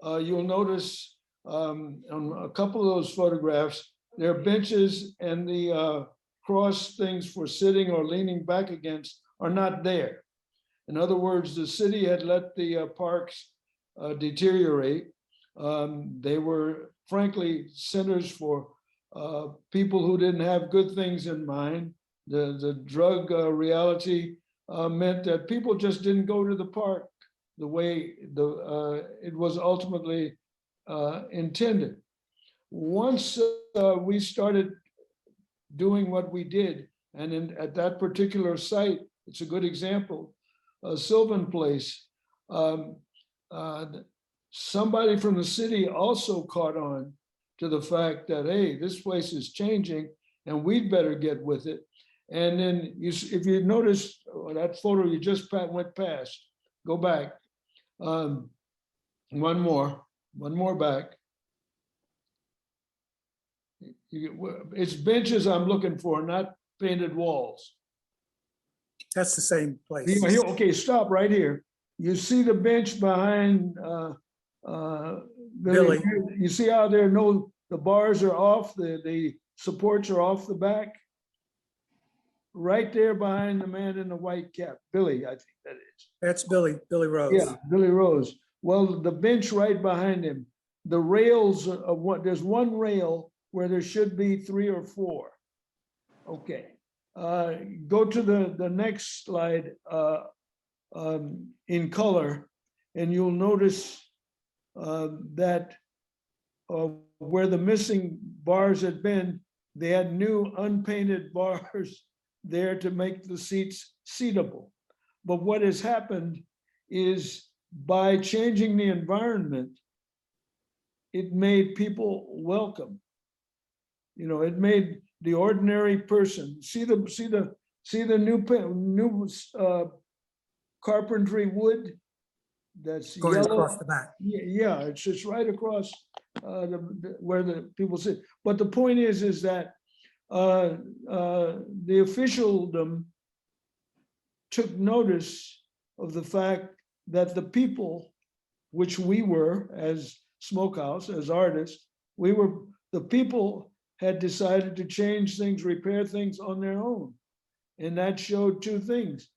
you'll notice on a couple of those photographs, there are benches, and the cross things for sitting or leaning back against are not there. In other words, the city had let the parks deteriorate. They were, frankly, centers for people who didn't have good things in mind. The drug reality meant that people just didn't go to the park the way it was ultimately intended. Once we started doing what we did, and at that particular site, it's a good example, Sylvan Place, somebody from the city also caught on to the fact that, hey, this place is changing and we'd better get with it. And then if you notice that photo you just went past, go back. One more back. It's benches I'm looking for, not painted walls. That's the same place. Okay, stop right here. You see the bench behind Billy. You see how the bars are off, the supports are off the back? Right there behind the man in the white cap, Billy, I think that is. That's Billy Rose. Yeah, Billy Rose. Well, the bench right behind him the rails of what, there's one rail where there should be 3 or 4. Okay, go to the next slide in color, and you'll notice that where the missing bars had been, they had new unpainted bars there to make the seats seatable. But what has happened is by changing the environment, it made people welcome. You know, it made the ordinary person see the new carpentry wood that's Going yellow. across the back. Yeah, it's just right across where the people sit. But the point is that the officialdom took notice of the fact that the people, which we were as Smokehouse, as artists, the people had decided to change things, repair things on their own. And that showed 2 things,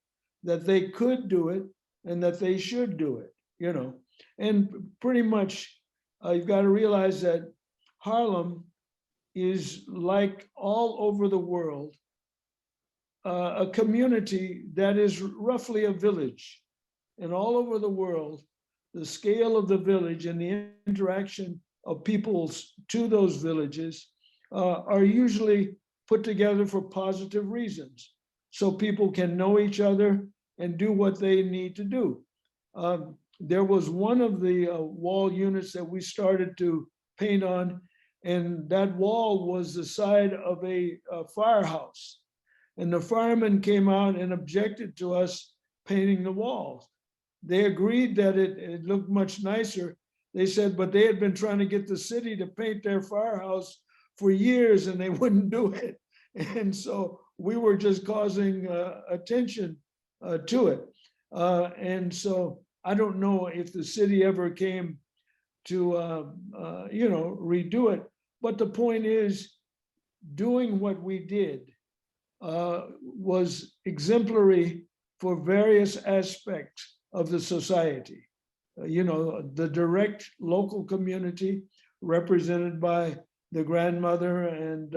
that they could do it and that they should do it, you know. And pretty much you've got to realize that Harlem is, like all over the world, a community that is roughly a village. And all over the world, the scale of the village and the interaction of peoples to those villages are usually put together for positive reasons, so people can know each other and do what they need to do. There was one of the wall units that we started to paint on, and that wall was the side of a firehouse. And the firemen came out and objected to us painting the walls. They agreed that it looked much nicer. They said, but they had been trying to get the city to paint their firehouse for years and they wouldn't do it. And so we were just causing attention to it. And so I don't know if the city ever came to, redo it. But the point is, doing what we did was exemplary for various aspects of the society. The direct local community represented by the grandmother and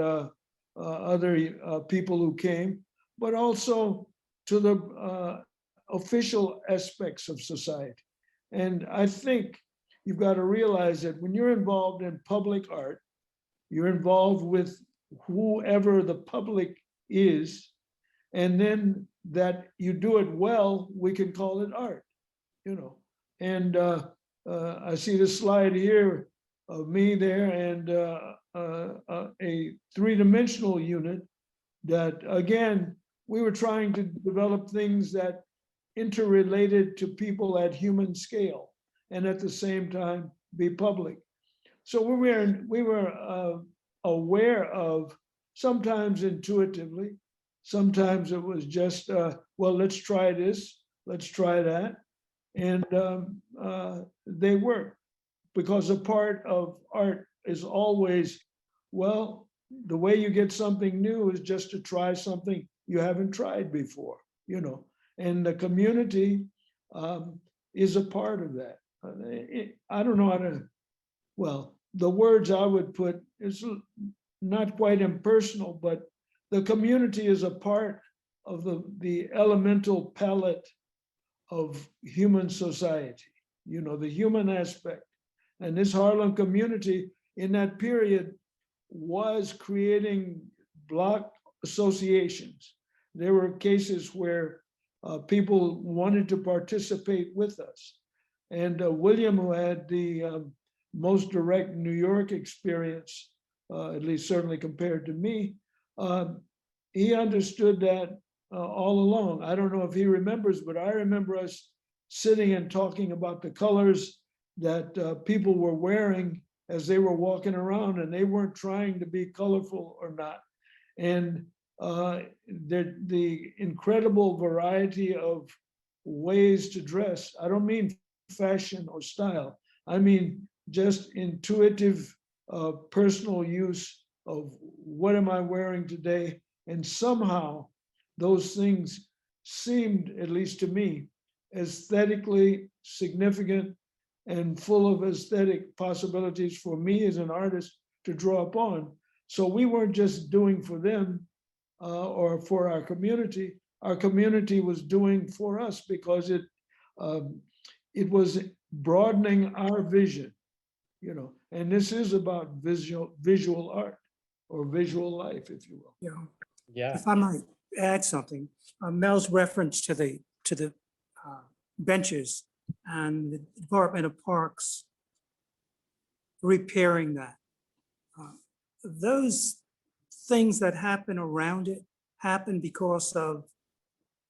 other people who came, but also to the official aspects of society. And I think you've got to realize that when you're involved in public art, you're involved with whoever the public is, and then that you do it well, we can call it art, And I see the slide here of me there and a 3-dimensional unit that, again, we were trying to develop things that interrelated to people at human scale and at the same time be public. So we were aware of, sometimes intuitively, sometimes it was just, well, let's try this, let's try that. And they work, because a part of art is always, well, the way you get something new is just to try something you haven't tried before, and the community is a part of that. I don't know how to, well, the words I would put is not quite impersonal, but the community is a part of the elemental palette of human society, the human aspect. And this Harlem community in that period was creating block associations. There were cases where people wanted to participate with us. And William, who had the most direct New York experience, at least certainly compared to me, he understood that all along. I don't know if he remembers, but I remember us sitting and talking about the colors that people were wearing as they were walking around, and they weren't trying to be colorful or not. And the incredible variety of ways to dress. I don't mean fashion or style. I mean just intuitive personal use of what am I wearing today? And somehow those things seemed, at least to me, aesthetically significant and full of aesthetic possibilities for me as an artist to draw upon. So we weren't just doing for them or for our community. Our community was doing for us because it was broadening our vision, you know. And this is about visual art or visual life, if you will. You know, Yeah. if I might add something, Mel's reference to the benches and the Department of Parks repairing that. Those things that happen around it happen because of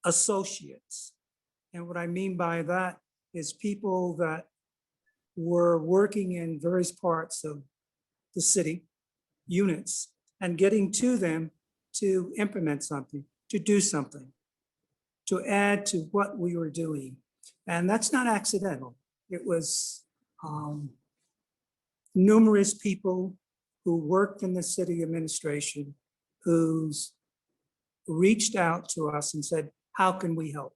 associates. And what I mean by that is people that were working in various parts of the city, units, and getting to them to implement something, to do something, to add to what we were doing. And that's not accidental. It was numerous people who worked in the city administration who's reached out to us and said, how can we help?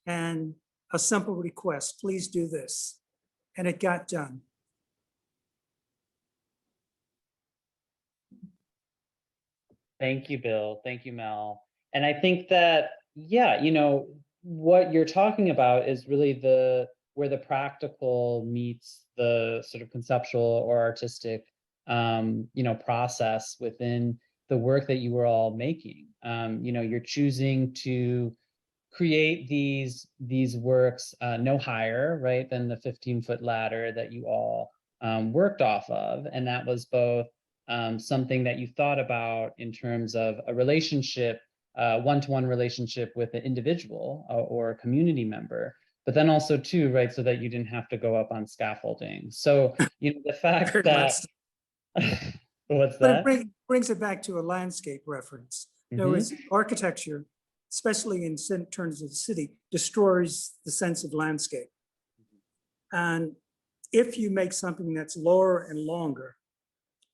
And a simple request, please do this. And it got done. Thank you, Bill. Thank you, Mel. And I think that, yeah, you know, what you're talking about is really where the practical meets the sort of conceptual or artistic, you know, process within the work that you were all making. You know, you're choosing to create these works no higher, right, than the 15-foot ladder that you all worked off of. And that was both something that you thought about in terms of a relationship, one-to-one relationship with an individual or a community member, but then also too, right, so that you didn't have to go up on scaffolding. So, you know, the fact that, what's that? But it brings it back to a landscape reference. In other words, architecture, especially in terms of the city, destroys the sense of landscape. And if you make something that's lower and longer,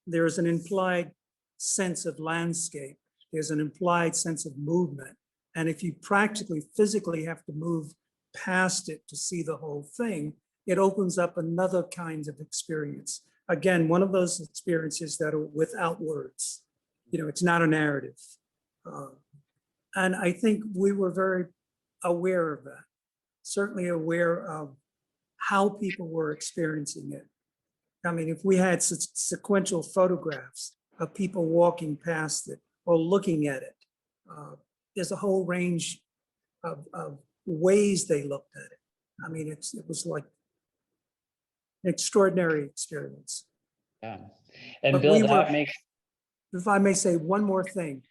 there's an implied sense of landscape. There's an implied sense of movement. And if you practically, physically have to move past it to see the whole thing, it opens up another kind of experience. Again, one of those experiences that are without words. You know, it's not a narrative. And I think we were very aware of that, certainly aware of how people were experiencing it. I mean, if we had sequential photographs of people walking past it or looking at it, there's a whole range of ways they looked at it. I mean, it was like an extraordinary experience. Yeah. And But Bill, that makes, if I may say one more thing,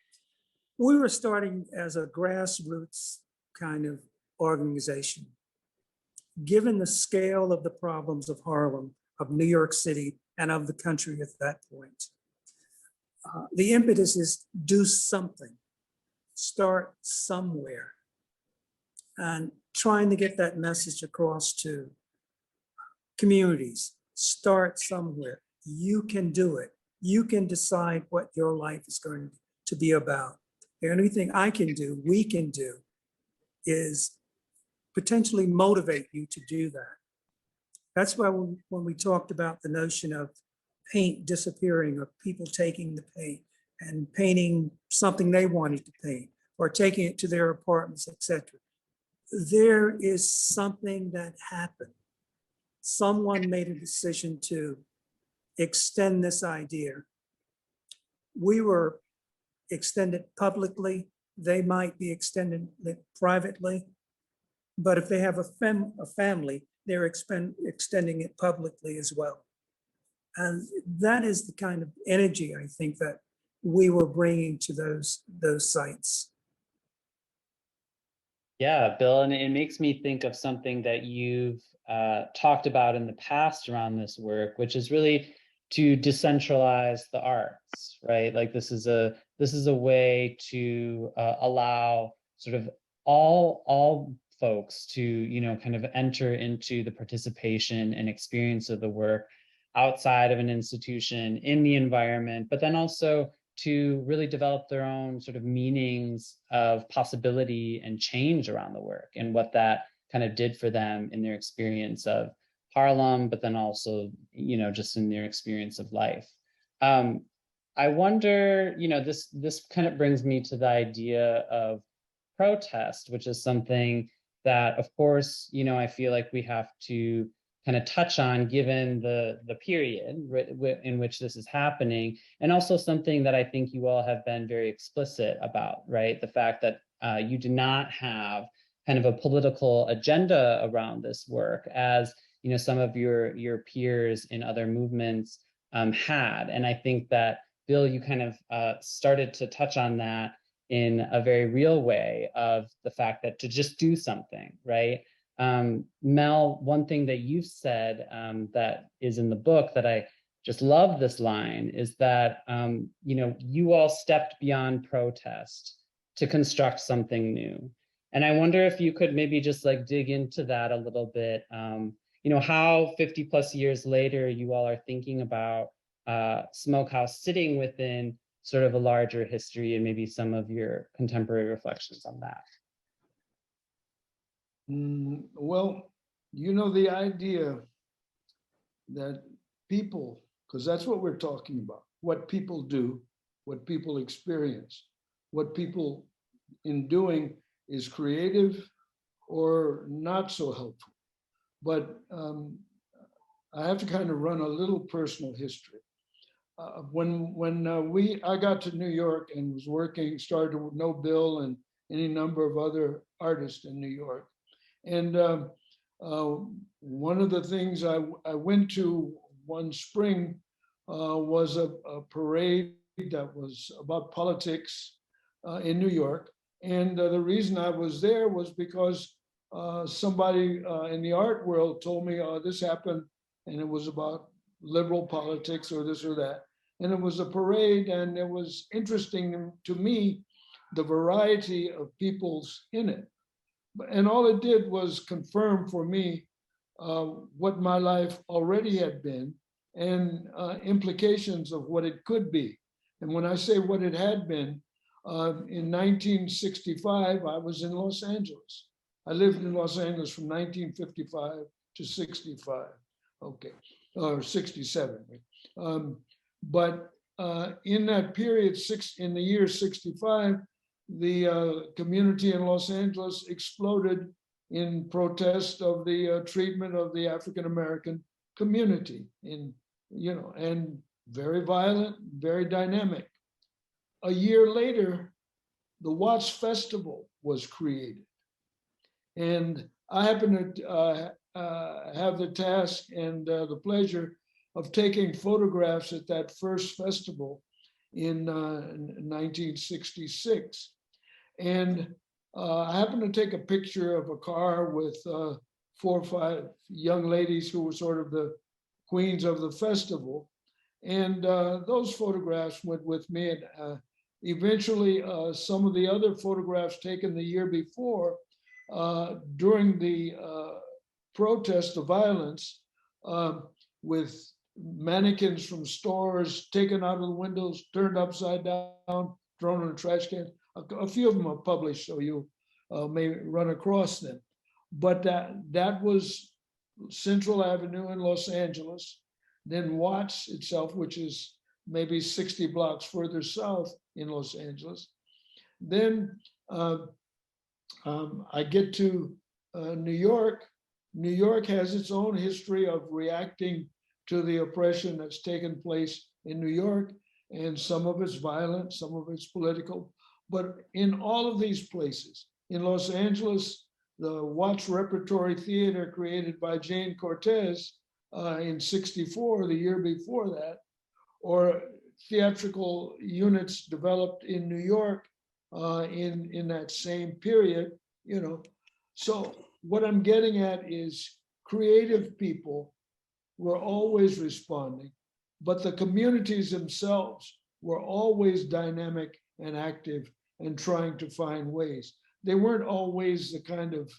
we were starting as a grassroots kind of organization. Given the scale of the problems of Harlem, of New York City, and of the country at that point, the impetus is do something, start somewhere, and trying to get that message across to communities. Start somewhere. You can do it. You can decide what your life is going to be about. The only thing I can do, we can do, is potentially motivate you to do that. That's why when we talked about the notion of paint disappearing or people taking the paint and painting something they wanted to paint or taking it to their apartments, etc. There is something that happened. Someone made a decision to extend this idea. We were extended publicly. They might be extended privately. But if they have a family, they're extending it publicly as well. And that is the kind of energy I think that we were bringing to those sites. yeah, Bill, and it makes me think of something that you've talked about in the past around this work, which is really to decentralize the arts, right? Like this is a way to allow sort of all folks to, you know, kind of enter into the participation and experience of the work outside of an institution in the environment, but then also to really develop their own sort of meanings of possibility and change around the work and what that kind of did for them in their experience of Harlem, but then also, just in their experience of life. I wonder, this kind of brings me to the idea of protest, which is something that, of course, I feel like we have to kind of touch on given the period in which this is happening, and also something that I think you all have been very explicit about, right? The fact that you do not have kind of a political agenda around this work, as some of your peers in other movements had. And I think that, Bill, you kind of started to touch on that in a very real way, of the fact that to just do something, right? Mel, one thing that you've said that is in the book that I just love this line is that, you all stepped beyond protest to construct something new. And I wonder if you could maybe just like dig into that a little bit, how 50 plus years later, you all are thinking about Smokehouse sitting within sort of a larger history, and maybe some of your contemporary reflections on that. Well, the idea that people, because that's what we're talking about, what people do, what people experience, what people in doing is creative or not so helpful. But I have to kind of run a little personal history. When I got to New York and was started to know Bill and any number of other artists in New York. And one of the things I went to one spring was a parade that was about politics in New York. And the reason I was there was because somebody in the art world told me, this happened, and it was about liberal politics or this or that. And it was a parade, and it was interesting to me, the variety of peoples in it. And all it did was confirm for me what my life already had been, and implications of what it could be. And when I say what it had been, in 1965, I was in Los Angeles. I lived in Los Angeles from 1955 to 65, okay, or 67. But in that period, in the year 65, the community in Los Angeles exploded in protest of the treatment of the African-American community, and very violent, very dynamic. A year later, the Watts Festival was created. And I happen to have the task and the pleasure of taking photographs at that first festival in 1966. And I happened to take a picture of a car with 4 or 5 young ladies who were sort of the queens of the festival. And those photographs went with me. And eventually, some of the other photographs taken the year before, during the protest of violence, with mannequins from stores taken out of the windows, turned upside down, thrown in a trash can. A few of them are published, so you may run across them. But that was Central Avenue in Los Angeles. Then Watts itself, which is maybe 60 blocks further south in Los Angeles. Then I get to New York. New York has its own history of reacting to the oppression that's taken place in New York, and some of it's violent, some of it's political. But in all of these places, in Los Angeles, the Watts Repertory Theater created by Jane Cortez in 64, the year before that, or theatrical units developed in New York in that same period, So what I'm getting at is creative people were always responding, but the communities themselves were always dynamic and active and trying to find ways. They weren't always the kind of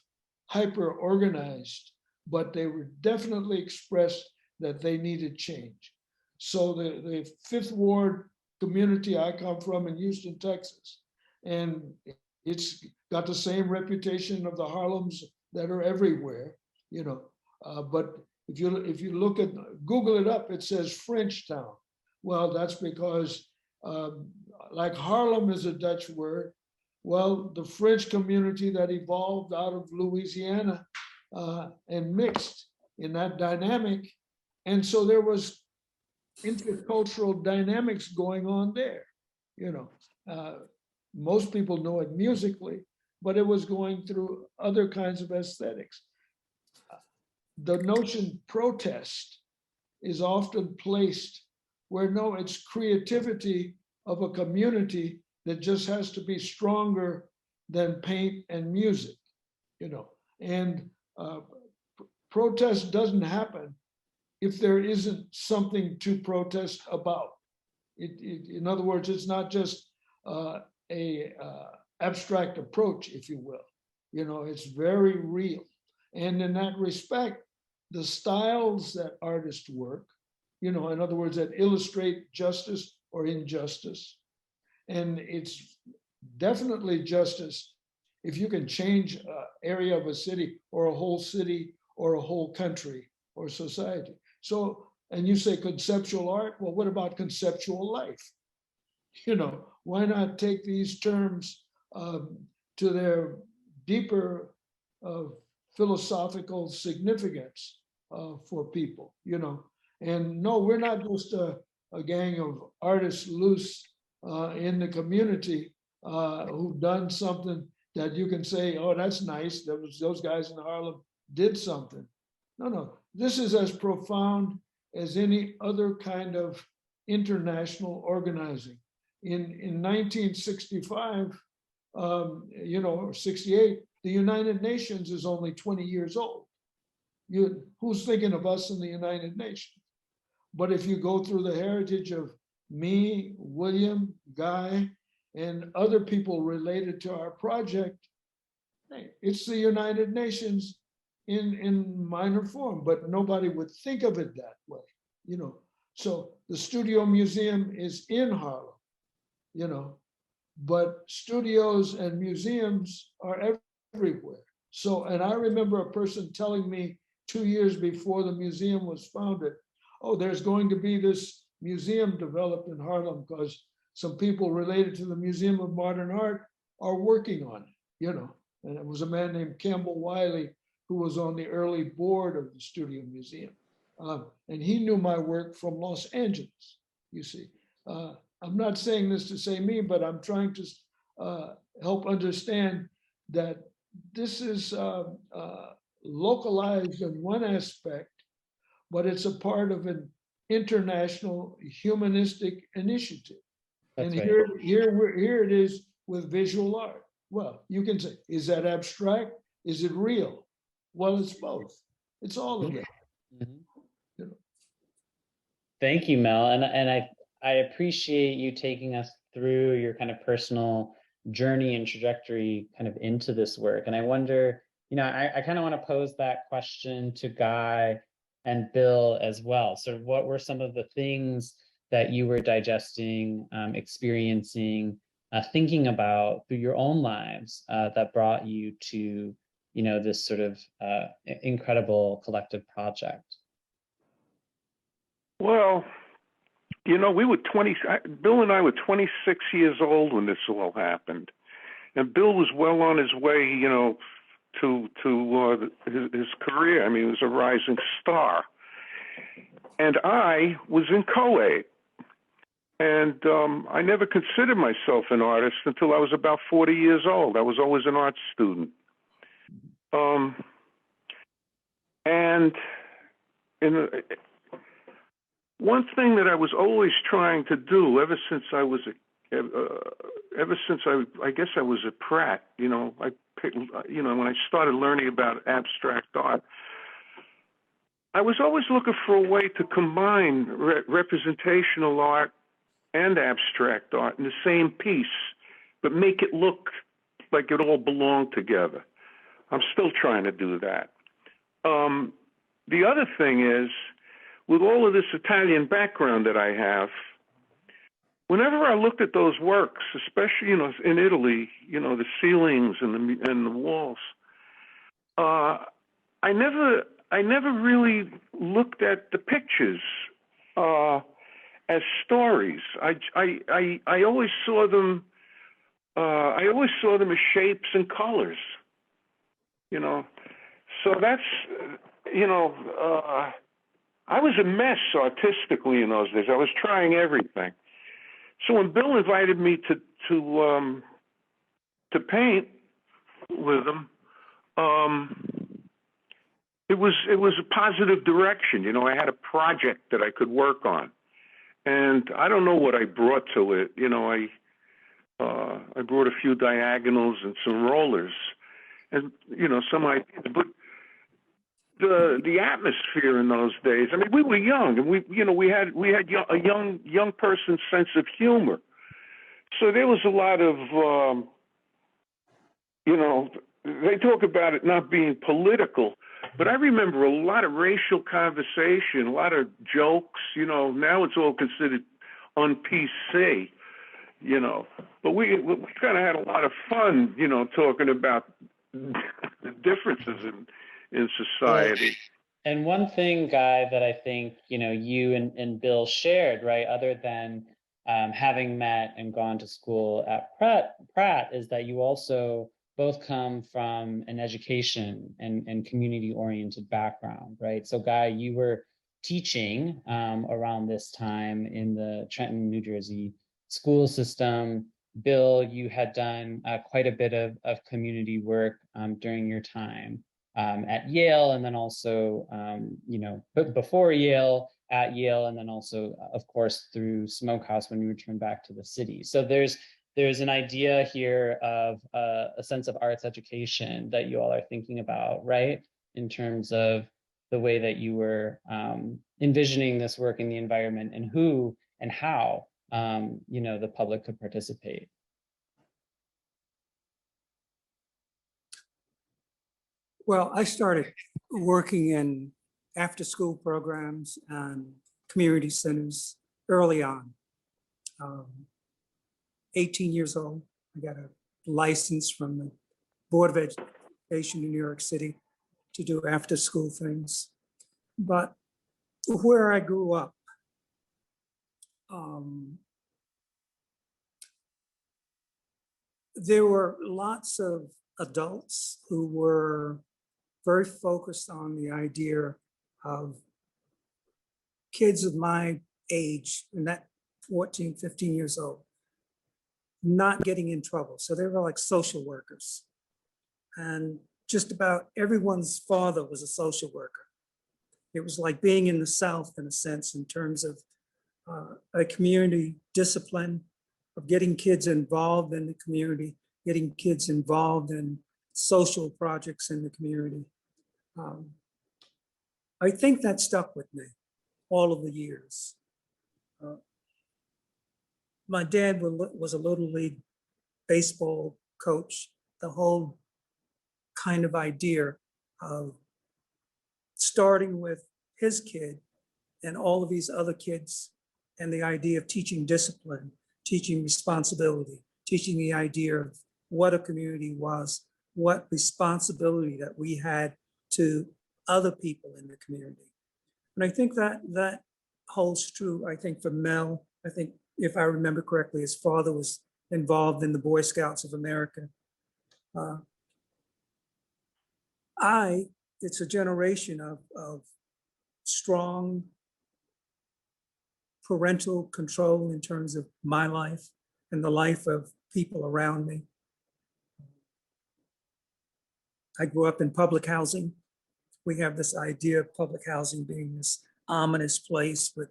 hyper-organized, but they were definitely expressed that they needed change. So the Fifth Ward community I come from in Houston, Texas, and it's got the same reputation of the Harlems that are everywhere, but if you look at, Google it up, it says French town. Well, that's because like Harlem is a Dutch word. Well, the French community that evolved out of Louisiana and mixed in that dynamic. And so there was intercultural dynamics going on there. Most people know it musically, but it was going through other kinds of aesthetics. The notion protest is often placed where no, it's creativity of a community that just has to be stronger than paint and music, and protest doesn't happen if there isn't something to protest about. In other words, it's not just a abstract approach, if you will. It's very real. And in that respect, the styles that artists work, in other words, that illustrate justice or injustice. And it's definitely justice if you can change an area of a city or a whole country or society. So, and you say conceptual art, well, what about conceptual life? Why not take these terms to their deeper philosophical significance for people, And no, we're not just a gang of artists loose in the community who've done something that you can say, oh, that's nice. Those guys in Harlem did something. No. This is as profound as any other kind of international organizing. In 1965, or 68, the United Nations is only 20 years old. Who's thinking of us in the United Nations? But if you go through the heritage of me, William, Guy, and other people related to our project, it's the United Nations in minor form, but nobody would think of it that way, So the Studio Museum is in Harlem, but studios and museums are everywhere. So, and I remember a person telling me 2 years before the museum was founded, oh, there's going to be this museum developed in Harlem because some people related to the Museum of Modern Art are working on it, And it was a man named Campbell Wiley who was on the early board of the Studio Museum. And he knew my work from Los Angeles, you see. I'm not saying this to say me, but I'm trying to help understand that this is localized in one aspect, but it's a part of an international humanistic initiative. That's and right. here it is with visual art. Well, you can say, is that abstract? Is it real? Well, it's both. It's all of that. Mm-hmm. Thank you, Mel. And I appreciate you taking us through your kind of personal journey and trajectory kind of into this work. And I wonder, I kind of want to pose that question to Guy and Bill as well. So what were some of the things that you were digesting, experiencing, thinking about through your own lives that brought you to, this sort of incredible collective project? Well, we were Bill and I were 26 years old when this all happened. And Bill was well on his way, to his career. I mean, he was a rising star. And I was in co-ed. And I never considered myself an artist until I was about 40 years old. I was always an art student. One thing that I was always trying to do ever since I guess I was a Pratt, when I started learning about abstract art, I was always looking for a way to combine representational art and abstract art in the same piece, but make it look like it all belonged together. I'm still trying to do that. The other thing is, with all of this Italian background that I have, whenever I looked at those works, especially in Italy, the ceilings and the walls, I never really looked at the pictures as stories. I always saw them. I always saw them as shapes and colors. You know, so that's I was a mess artistically in those days. I was trying everything. So when Bill invited me to paint with him, it was a positive direction. You know, I had a project that I could work on, and I don't know what I brought to it. You know, I brought a few diagonals and some rollers, and some ideas, but the atmosphere in those days. I mean, we were young, and we had a young person's sense of humor. So there was a lot of they talk about it not being political, but I remember a lot of racial conversation, a lot of jokes. Now it's all considered un-PC. But we kind of had a lot of fun, talking about the differences in society. And one thing, Guy, that I think, you and Bill shared, right, other than having met and gone to school at Pratt, is that you also both come from an education and community-oriented background, right? So Guy, you were teaching around this time in the Trenton, New Jersey school system. Bill, you had done quite a bit of community work during your time at Yale, and then also, before Yale, at Yale, and then also, of course, through Smokehouse when you returned back to the city. So there's an idea here of a sense of arts education that you all are thinking about, right? In terms of the way that you were envisioning this work in the environment and who and how the public could participate. Well, I started working in after-school programs and community centers early on. 18 years old, I got a license from the Board of Education in New York City to do after-school things. But where I grew up, there were lots of adults who were very focused on the idea of kids of my age, and that 14, 15 years old, not getting in trouble. So they were like social workers. And just about everyone's father was a social worker. It was like being in the South in a sense, in terms of a community discipline of getting kids involved in the community, getting kids involved in social projects in the community. I think that stuck with me all of the years. My dad was a Little League baseball coach. The whole kind of idea of starting with his kid and all of these other kids, and the idea of teaching discipline, teaching responsibility, teaching the idea of what a community was, what responsibility that we had to other people in the community. And I think that holds true, I think, for Mel. I think, if I remember correctly, his father was involved in the Boy Scouts of America. It's a generation of strong parental control in terms of my life and the life of people around me. I grew up in public housing. We have this idea of public housing being this ominous place, but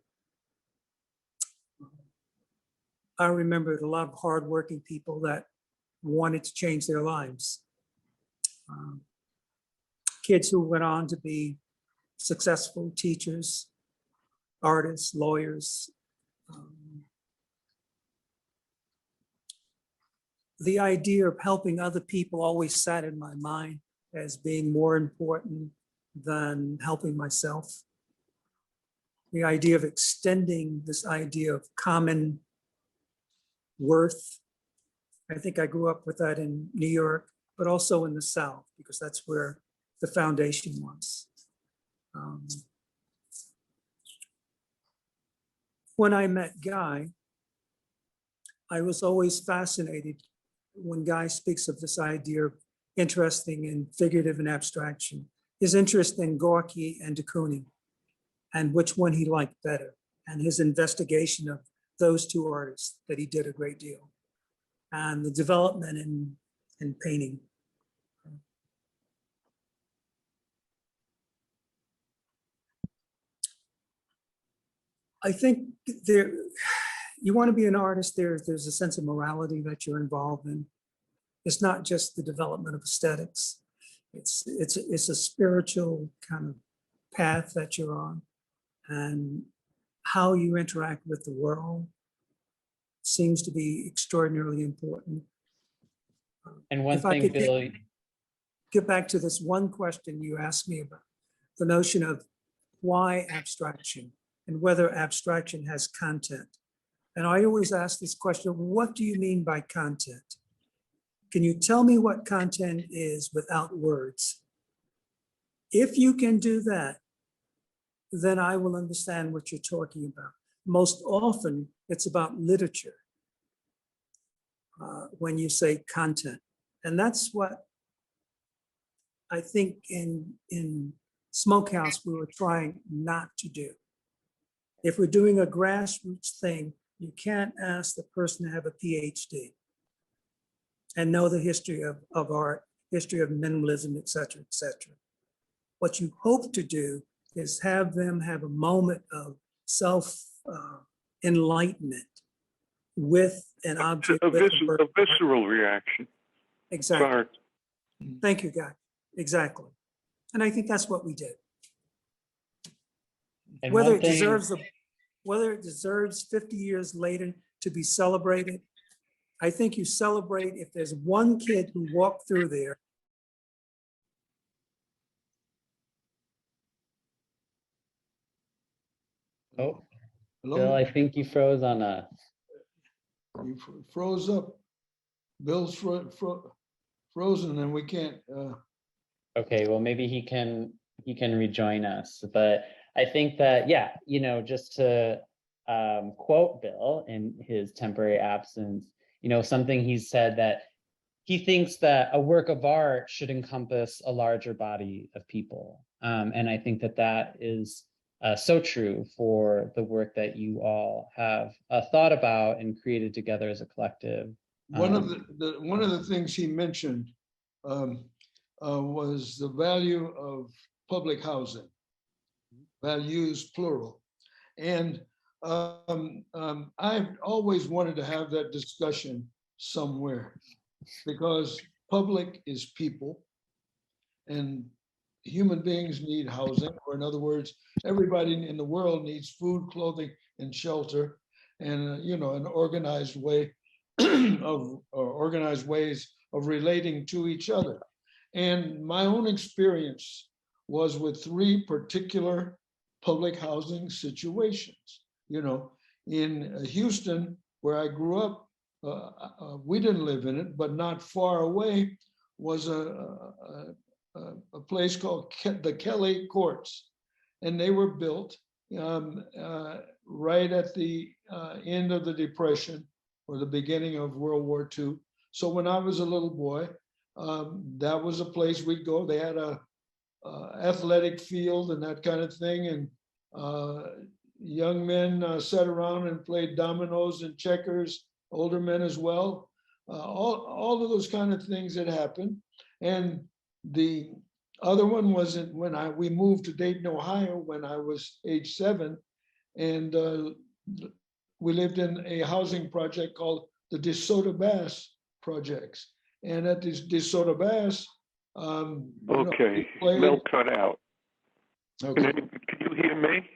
I remembered a lot of hardworking people that wanted to change their lives. Kids who went on to be successful teachers, artists, lawyers. The idea of helping other people always sat in my mind as being more important than helping myself. The idea of extending this idea of common worth. I think I grew up with that in New York, but also in the South, because that's where the foundation was. When I met Guy, I was always fascinated when Guy speaks of this idea of interesting and figurative and abstraction, his interest in Gorky and de Kooning, and which one he liked better, and his investigation of those two artists that he did a great deal, and the development in painting. I think you want to be an artist, there's a sense of morality that you're involved in. It's not just the development of aesthetics. It's a spiritual kind of path that you're on, and how you interact with the world seems to be extraordinarily important. And one If I thing, could Bill, get back to this one question you asked me about, the notion of why abstraction and whether abstraction has content. And I always ask this question, what do you mean by content? Can you tell me what content is without words? If you can do that, then I will understand what you're talking about. Most often, it's about literature when you say content. And that's what I think in Smokehouse we were trying not to do. If we're doing a grassroots thing, you can't ask the person to have a PhD and know the history of art, history of minimalism, et cetera, et cetera. What you hope to do is have them have a moment of self-enlightenment with an object. A visceral reaction. Exactly. Sorry. Thank you, Guy. Exactly. And I think that's what we did. and Whether one it thing, deserves 50 years later to be celebrated, I think you celebrate if there's one kid who walked through there. oh, Hello? Bill, I think you froze on us. You froze up. Bill's frozen and we can't. Okay, well, maybe he can rejoin us, but I think that, yeah, just to quote Bill in his temporary absence, something he said that he thinks that a work of art should encompass a larger body of people. And I think that is so true for the work that you all have thought about and created together as a collective. One of the things he mentioned was the value of public housing, values plural. And I've always wanted to have that discussion somewhere, because public is people and human beings need housing, or in other words, everybody in the world needs food, clothing, and shelter, and an organized way organized ways of relating to each other. And my own experience was with 3 particular public housing situations. In Houston, where I grew up, we didn't live in it, but not far away was a place called the Kelly Courts, and they were built right at the end of the Depression or the beginning of World War II. So when I was a little boy, that was a place we'd go. They had a athletic field and that kind of thing, and young men sat around and played dominoes and checkers, older men as well. All of those kind of things that happened. And the other one was when we moved to Dayton, Ohio, when I was age 7, and we lived in a housing project called the DeSoto Bass projects. And at this DeSoto Bass, Okay, Mel cut out. Okay. Can you hear me?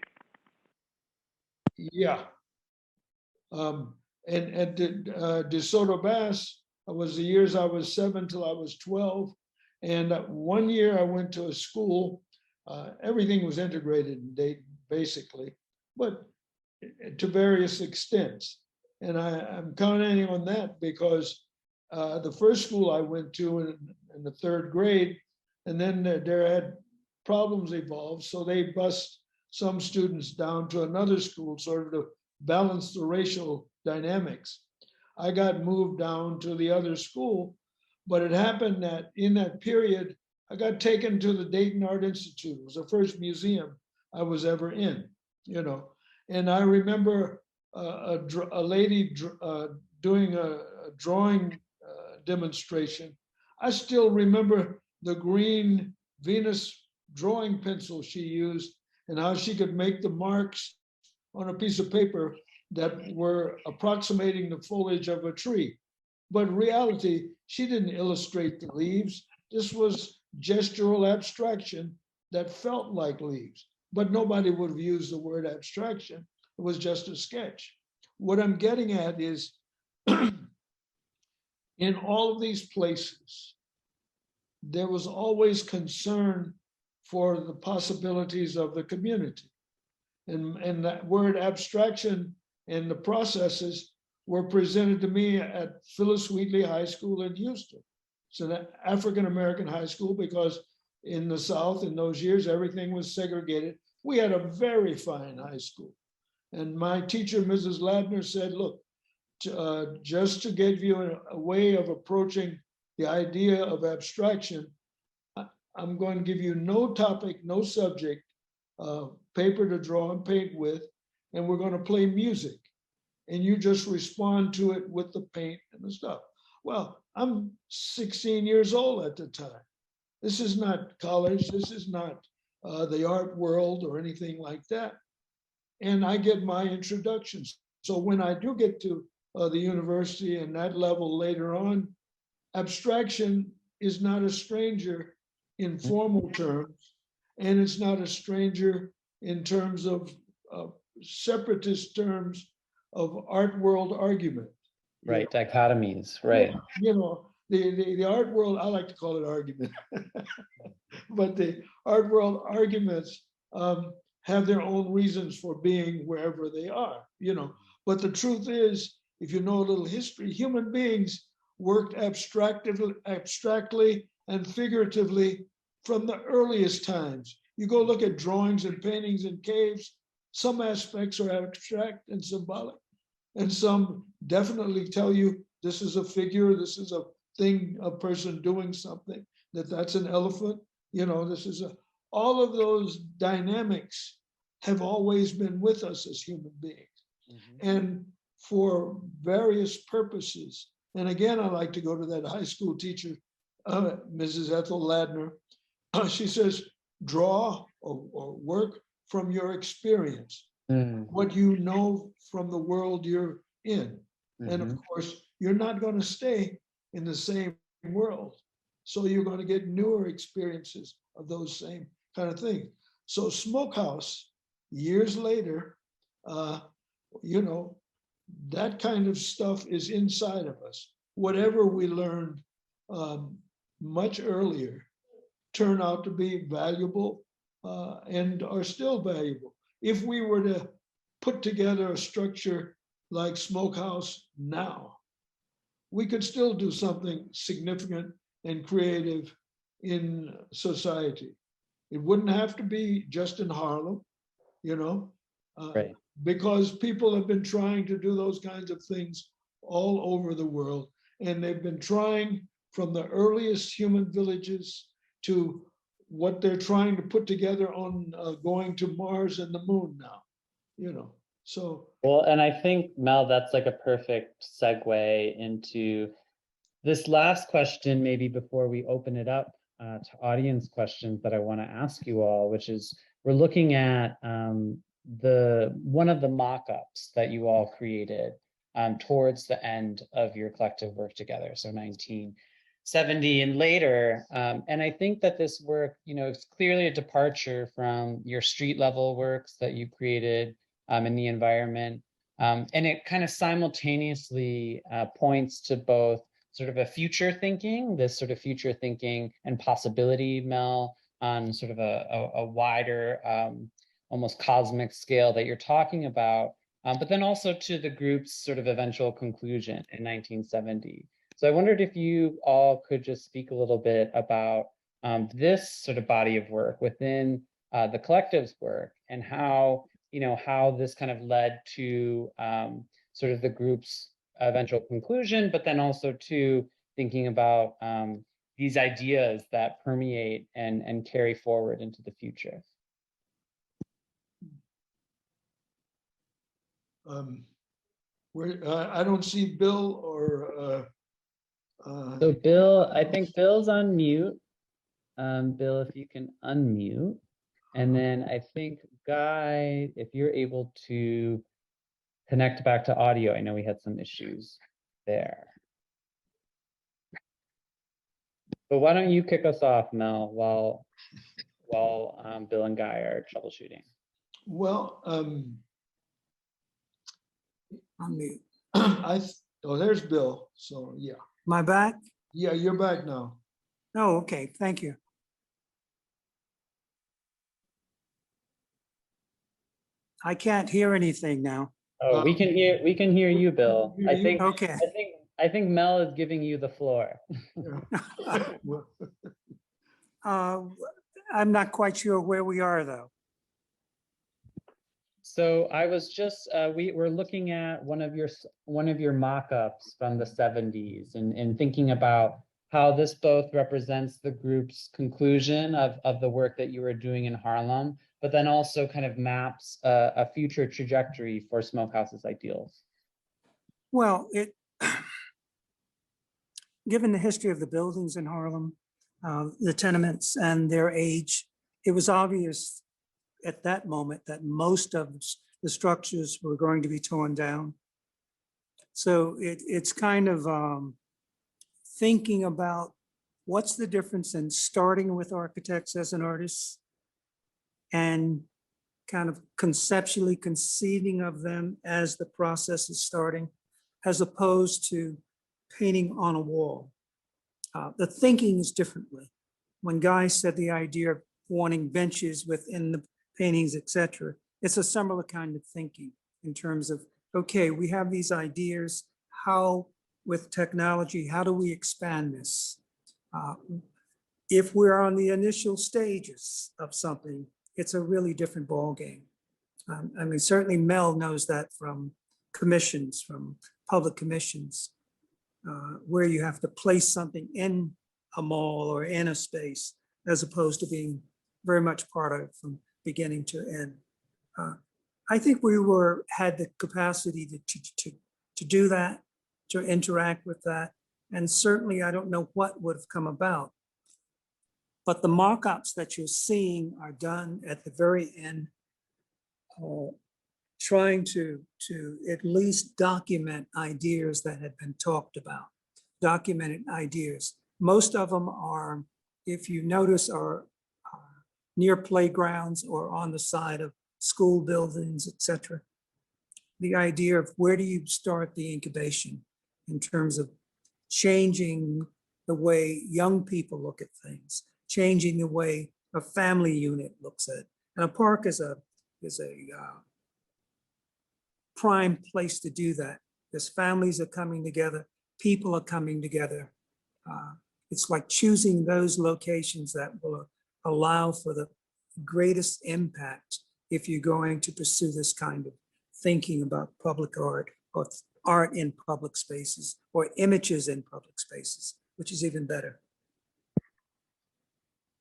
Yeah. And at the DeSoto Bass, was the years I was 7 till I was 12. And one year I went to a school, everything was integrated in Dayton, basically, but to various extents. And I'm commenting on that because the first school I went to in the 3rd grade, And then there had problems evolved, so they bused some students down to another school, sort of to balance the racial dynamics. I got moved down to the other school, but it happened that in that period, I got taken to the Dayton Art Institute. It was the first museum I was ever in, you know. And I remember a lady doing a drawing demonstration. I still remember the green Venus drawing pencil she used and how she could make the marks on a piece of paper that were approximating the foliage of a tree. But in reality, she didn't illustrate the leaves. This was gestural abstraction that felt like leaves, but nobody would have used the word abstraction. It was just a sketch. What I'm getting at is in all of these places, there was always concern for the possibilities of the community. And that word abstraction and the processes were presented to me at Phyllis Wheatley High School in Houston. It's an African-American high school because in the South in those years, everything was segregated. We had a very fine high school. And my teacher, Mrs. Ladner, said, look, just to give you a way of approaching the idea of abstraction, I'm going to give you no topic, no subject, paper to draw and paint with, and we're going to play music. And you just respond to it with the paint and the stuff. Well, I'm 16 years old at the time. This is not college. This is not the art world or anything like that. And I get my introductions. So when I do get to the university and that level later on, abstraction is not a stranger in formal terms, and it's not a stranger in terms of separatist terms of art world argument. Right, dichotomies, right. You know, the art world, I like to call it argument, but the art world arguments have their own reasons for being wherever they are, you know. But the truth is, if you know a little history, human beings worked abstractly and figuratively from the earliest times. You go look at drawings and paintings in caves, some aspects are abstract and symbolic, and some definitely tell you this is a figure, this is a thing, a person doing something, that's an elephant, you know, this is all of those dynamics have always been with us as human beings. Mm-hmm. And for various purposes. And again, I like to go to that high school teacher, Mrs. Ethel Ladner. She says, draw or work from your experience, what you know from the world you're in. Mm-hmm. And of course, you're not going to stay in the same world. So you're going to get newer experiences of those same kind of things. So Smokehouse, years later, you know, that kind of stuff is inside of us. Whatever we learned much earlier turn out to be valuable and are still valuable. If we were to put together a structure like Smokehouse now, we could still do something significant and creative in society. It wouldn't have to be just in Harlem, you know, right. Because people have been trying to do those kinds of things all over the world. And they've been trying from the earliest human villages to what they're trying to put together on going to Mars and the moon now, you know, so. Well, and I think, Mel, that's like a perfect segue into this last question, maybe before we open it up to audience questions that I want to ask you all, which is we're looking at one of the mock-ups that you all created towards the end of your collective work together, so 1970 and later. And I think that this work, you know, it's clearly a departure from your street level works that you created in the environment. And it kind of simultaneously points to both sort of a future thinking, this sort of future thinking and possibility, Mel, on sort of a wider, almost cosmic scale that you're talking about, but then also to the group's sort of eventual conclusion in 1970. So I wondered if you all could just speak a little bit about this sort of body of work within the collective's work, and how, how this kind of led to sort of the group's eventual conclusion, but then also to thinking about these ideas that permeate and carry forward into the future. I don't see Bill or. So Bill, I think Bill's on mute. Bill, if you can unmute. And then I think Guy, if you're able to connect back to audio, I know we had some issues there. But why don't you kick us off, Mel, while Bill and Guy are troubleshooting? Well, Unmute. oh, there's Bill. So yeah. Am I back? Yeah, you're back now. Oh, okay, thank you. I can't hear anything now. Oh, we can hear you, Bill. Okay. I think Mel is giving you the floor. I'm not quite sure where we are, though. So I was just we're looking at one of your mock-ups from the 70s, and thinking about how this both represents the group's conclusion of the work that you were doing in Harlem, but then also kind of maps a future trajectory for Smokehouse's ideals. Well, given the history of the buildings in Harlem, the tenements and their age, it was obvious at that moment that most of the structures were going to be torn down. So it's kind of thinking about what's the difference in starting with architects as an artist and kind of conceptually conceiving of them as the process is starting, as opposed to painting on a wall. The thinking is differently. When Guy said the idea of wanting benches within the paintings, etc., it's a similar kind of thinking in terms of, okay, we have these ideas, how with technology, how do we expand this? If we're on the initial stages of something, it's a really different ballgame. I mean, certainly Mel knows that from commissions, from public commissions, where you have to place something in a mall or in a space, as opposed to being very much part of it from beginning to end. I think we had the capacity to do that, to interact with that. And certainly I don't know what would have come about. But the mock-ups that you're seeing are done at the very end, trying to at least document ideas that had been talked about, documented ideas. Most of them are, if you notice, are near playgrounds or on the side of school buildings, etc. The idea of where do you start the incubation in terms of changing the way young people look at things, changing the way a family unit looks at it. And a park is a prime place to do that, because families are coming together, people are coming together. It's like choosing those locations that will allow for the greatest impact if you're going to pursue this kind of thinking about public art, or art in public spaces, or images in public spaces, which is even better.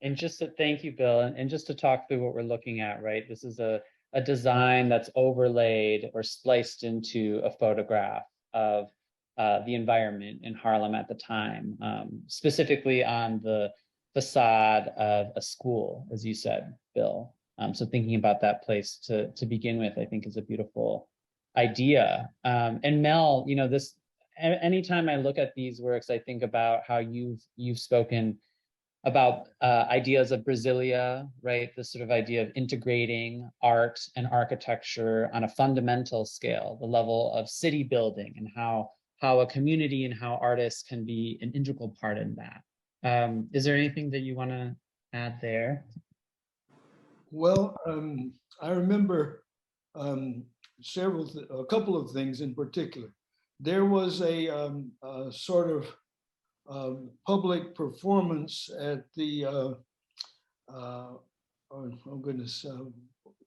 And just to thank you, Bill, and just to talk through what we're looking at, right? This is a design that's overlaid or spliced into a photograph of the environment in Harlem at the time, specifically on the facade of a school, as you said, Bill. So thinking about that place to begin with, I think is a beautiful idea. And Mel, this, anytime I look at these works, I think about how you've spoken about ideas of Brasilia, right? This sort of idea of integrating art and architecture on a fundamental scale, the level of city building, and how a community and how artists can be an integral part in that. Is there anything that you want to add there? Well, I remember a couple of things in particular. There was a sort of public performance at the, oh goodness,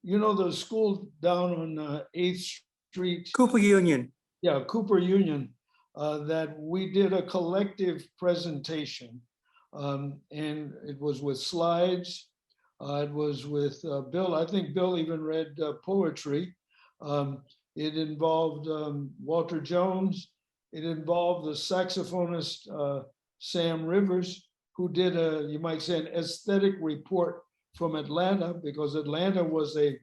you know, the school down on 8th Street? Cooper Union. Yeah, Cooper Union, that we did a collective presentation. And it was with slides. It was with Bill. I think Bill even read poetry. It involved Walter Jones. It involved the saxophonist Sam Rivers, who did a, you might say, an aesthetic report from Atlanta, because Atlanta was a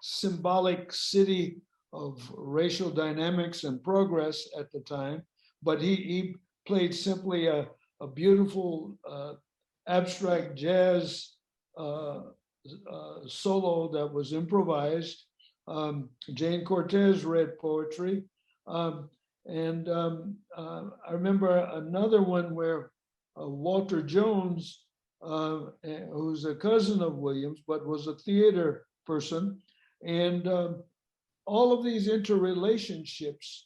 symbolic city of racial dynamics and progress at the time. But he played simply a beautiful abstract jazz solo that was improvised. Jane Cortez read poetry. And I remember another one where Walter Jones, who's a cousin of Williams, but was a theater person. And all of these interrelationships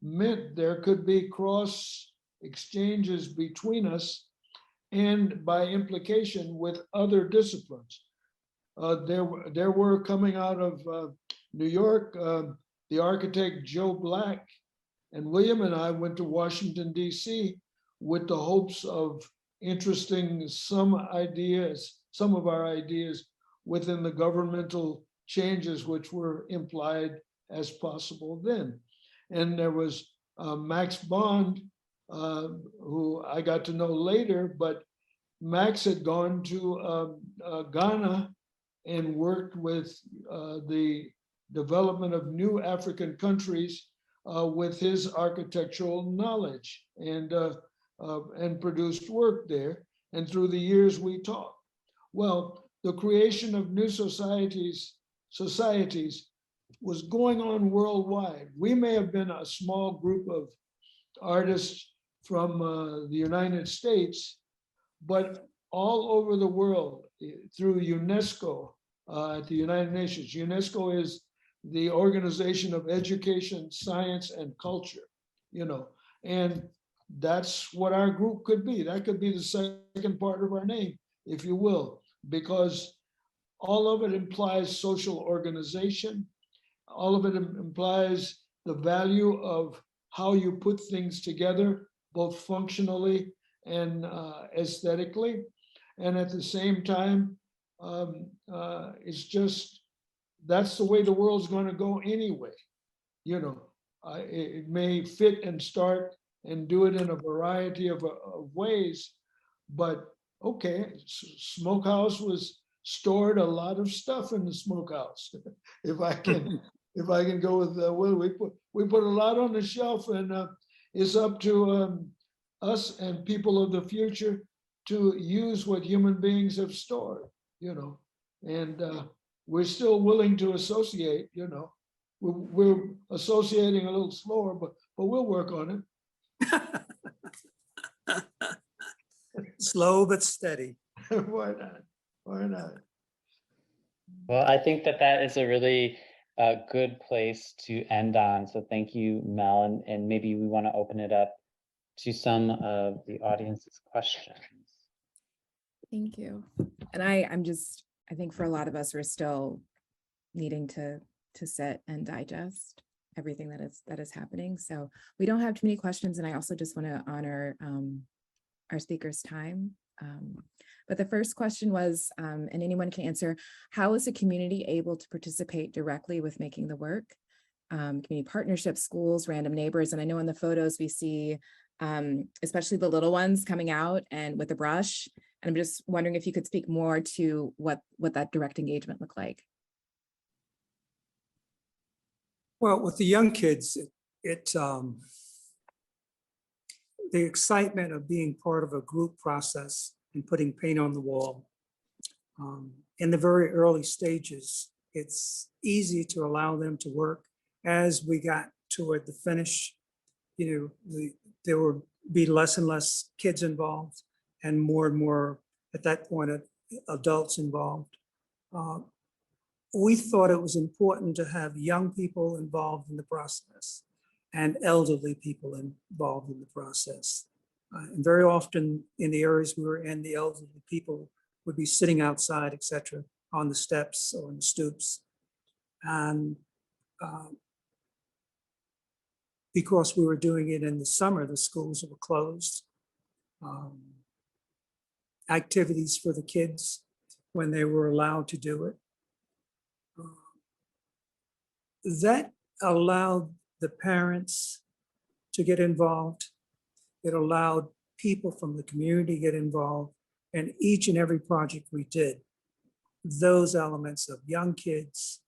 meant there could be cross exchanges between us and by implication with other disciplines. There were coming out of New York, the architect Joe Black, and William and I went to Washington, D.C. with the hopes of interesting some of our ideas within the governmental changes which were implied as possible then. And there was Max Bond, who I got to know later, but Max had gone to Ghana and worked with the development of new African countries with his architectural knowledge, and produced work there. And through the years we talked. Well, the creation of new societies was going on worldwide. We may have been a small group of artists from the United States, but all over the world through UNESCO at the United Nations. UNESCO is the Organization of Education, Science, and Culture, you know, and that's what our group could be. That could be the second part of our name, if you will, because all of it implies social organization. All of it implies the value of how you put things together, both functionally and aesthetically. And at the same time, it's just, that's the way the world's going to go anyway. You know, it may fit and start and do it in a variety of ways, but okay, Smokehouse was stored a lot of stuff in the smokehouse. If I can go with well, we put a lot on the shelf, and it's up to us and people of the future to use what human beings have stored, you know, and we're still willing to associate, you know. We're associating a little slower, but we'll work on it. Slow but steady. Why not? Why not? Well, I think that is a really good place to end on. So thank you, Mel. And maybe we want to open it up to some of the audience's questions. Thank you. And I think for a lot of us, we're still needing to sit and digest everything that is happening. So we don't have too many questions. And I also just want to honor our speaker's time. But the first question was, and anyone can answer, how is the community able to participate directly with making the work? Community partnerships, schools, random neighbors. And I know in the photos we see, especially the little ones coming out and with a brush. And I'm just wondering if you could speak more to what that direct engagement looked like. Well, with the young kids, the excitement of being part of a group process and putting paint on the wall. In the very early stages, it's easy to allow them to work. As we got toward the finish, you know, there would be less and less kids involved and more at that point adults involved. We thought it was important to have young people involved in the process and elderly people involved in the process. And very often in the areas we were in, the elderly people would be sitting outside, et cetera, on the steps or on the stoops. And because we were doing it in the summer, the schools were closed. Activities for the kids when they were allowed to do it. That allowed the parents to get involved. It allowed people from the community to get involved. And each and every project we did, those elements of young kids,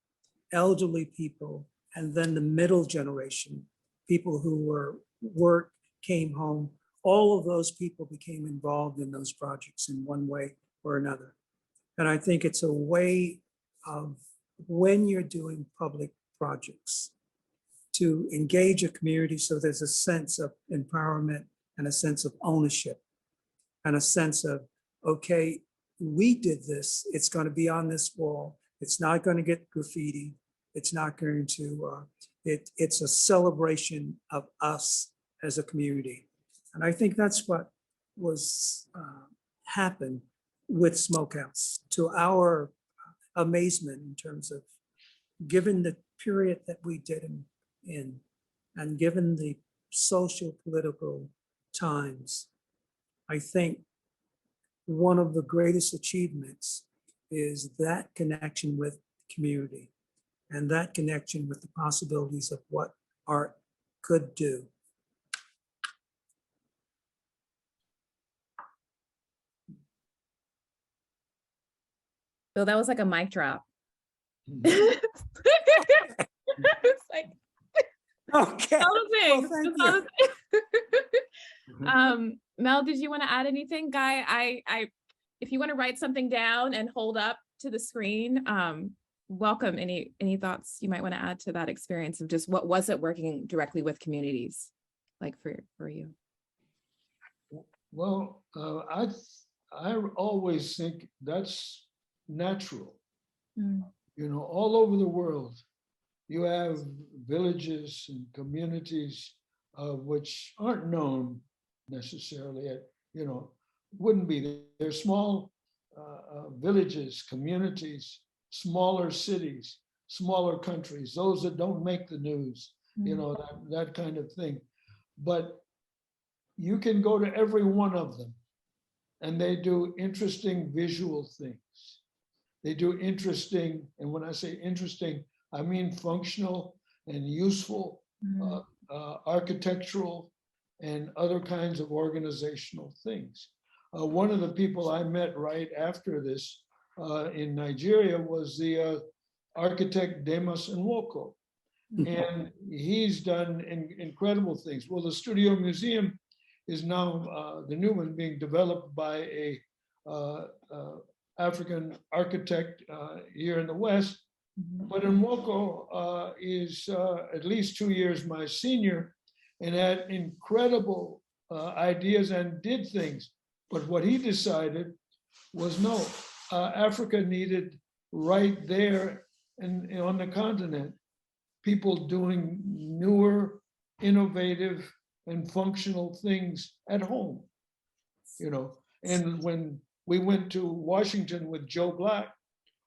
elderly people, and then the middle generation, people who work, came home, all of those people became involved in those projects in one way or another. And I think it's a way of, when you're doing public projects, to engage a community so there's a sense of empowerment and a sense of ownership and a sense of, okay, we did this, it's going to be on this wall, it's not going to get graffiti, it's not going to, it's a celebration of us as a community. And I think that's what was happened with Smokehouse, to our amazement, in terms of, given the period that we did in and given the social political times, I think one of the greatest achievements is that connection with community and that connection with the possibilities of what art could do. So that was like a mic drop. Mhm. It's like, Okay. all the things. Well, thank That's all the Mhm. things. Mel, did you want to add anything? Guy, I if you want to write something down and hold up to the screen, welcome any thoughts you might want to add to that experience of just what was it working directly with communities like for you? Well, I always think that's natural. You know, all over the world, you have villages and communities which aren't known necessarily, you know, wouldn't be. They're small villages, communities, smaller cities, smaller countries, those that don't make the news, you know, that kind of thing. But you can go to every one of them and they do interesting visual things. They do interesting, and when I say interesting, I mean functional and useful, architectural and other kinds of organizational things. One of the people I met right after this in Nigeria was the architect Demas Nwoko. And he's done incredible things. Well, the Studio Museum is now, the new one being developed by a African architect here in the West. But Nwoko is at least 2 years my senior and had incredible ideas and did things. But what he decided was no, Africa needed right there and on the continent, people doing newer, innovative, and functional things at home, you know. And when we went to Washington with Joe Black